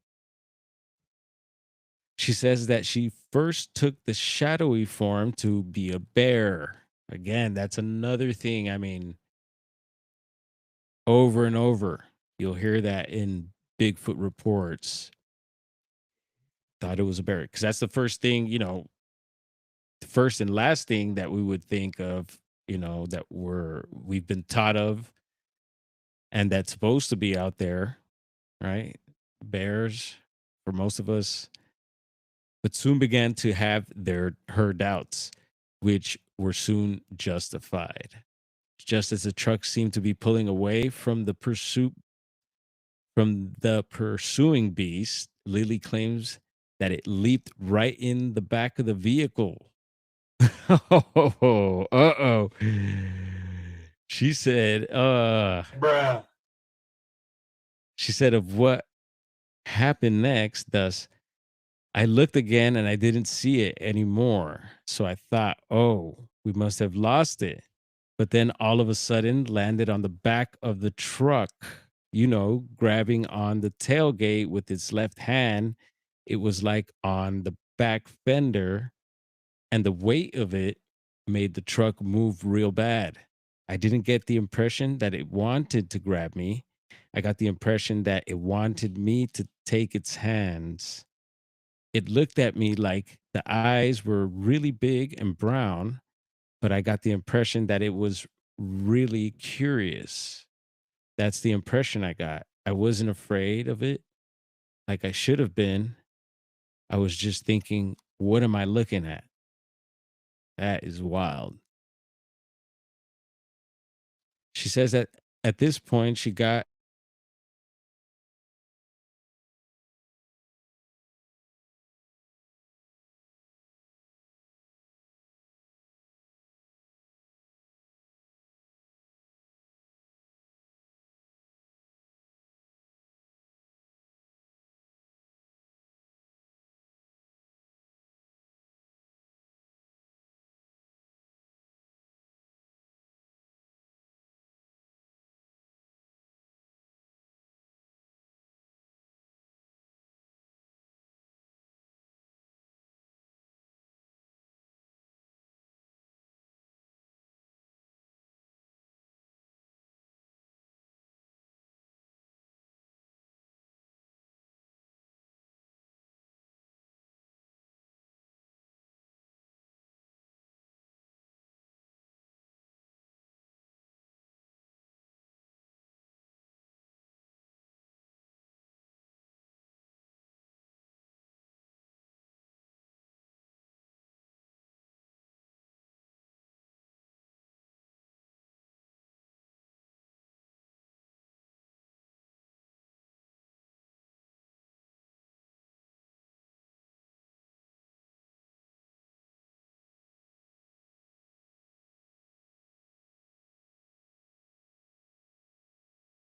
She says that she first took the shadowy form to be a bear. Again, that's another thing. I mean, over and over, you'll hear that in Bigfoot reports. Thought it was a bear, because that's the first thing, the first and last thing that we would think of, that we've been taught of, and that's supposed to be out there, right? Bears, for most of us, but soon began to have her doubts, which were soon justified. Just as the truck seemed to be pulling away from the pursuing beast, Lily claims that it leaped right in the back of the vehicle. Oh, uh-oh. She said,
Bruh.
she said of what happened next, thus, I looked again and I didn't see it anymore. So I thought, oh, we must have lost it. But then all of a sudden landed on the back of the truck, grabbing on the tailgate with its left hand. It was like on the back fender, and the weight of it made the truck move real bad. I didn't get the impression that it wanted to grab me. I got the impression that it wanted me to take its hands. It looked at me like the eyes were really big and brown, but I got the impression that it was really curious. That's the impression I got. I wasn't afraid of it like I should have been. I was just thinking, what am I looking at? That is wild. She says that at this point, she got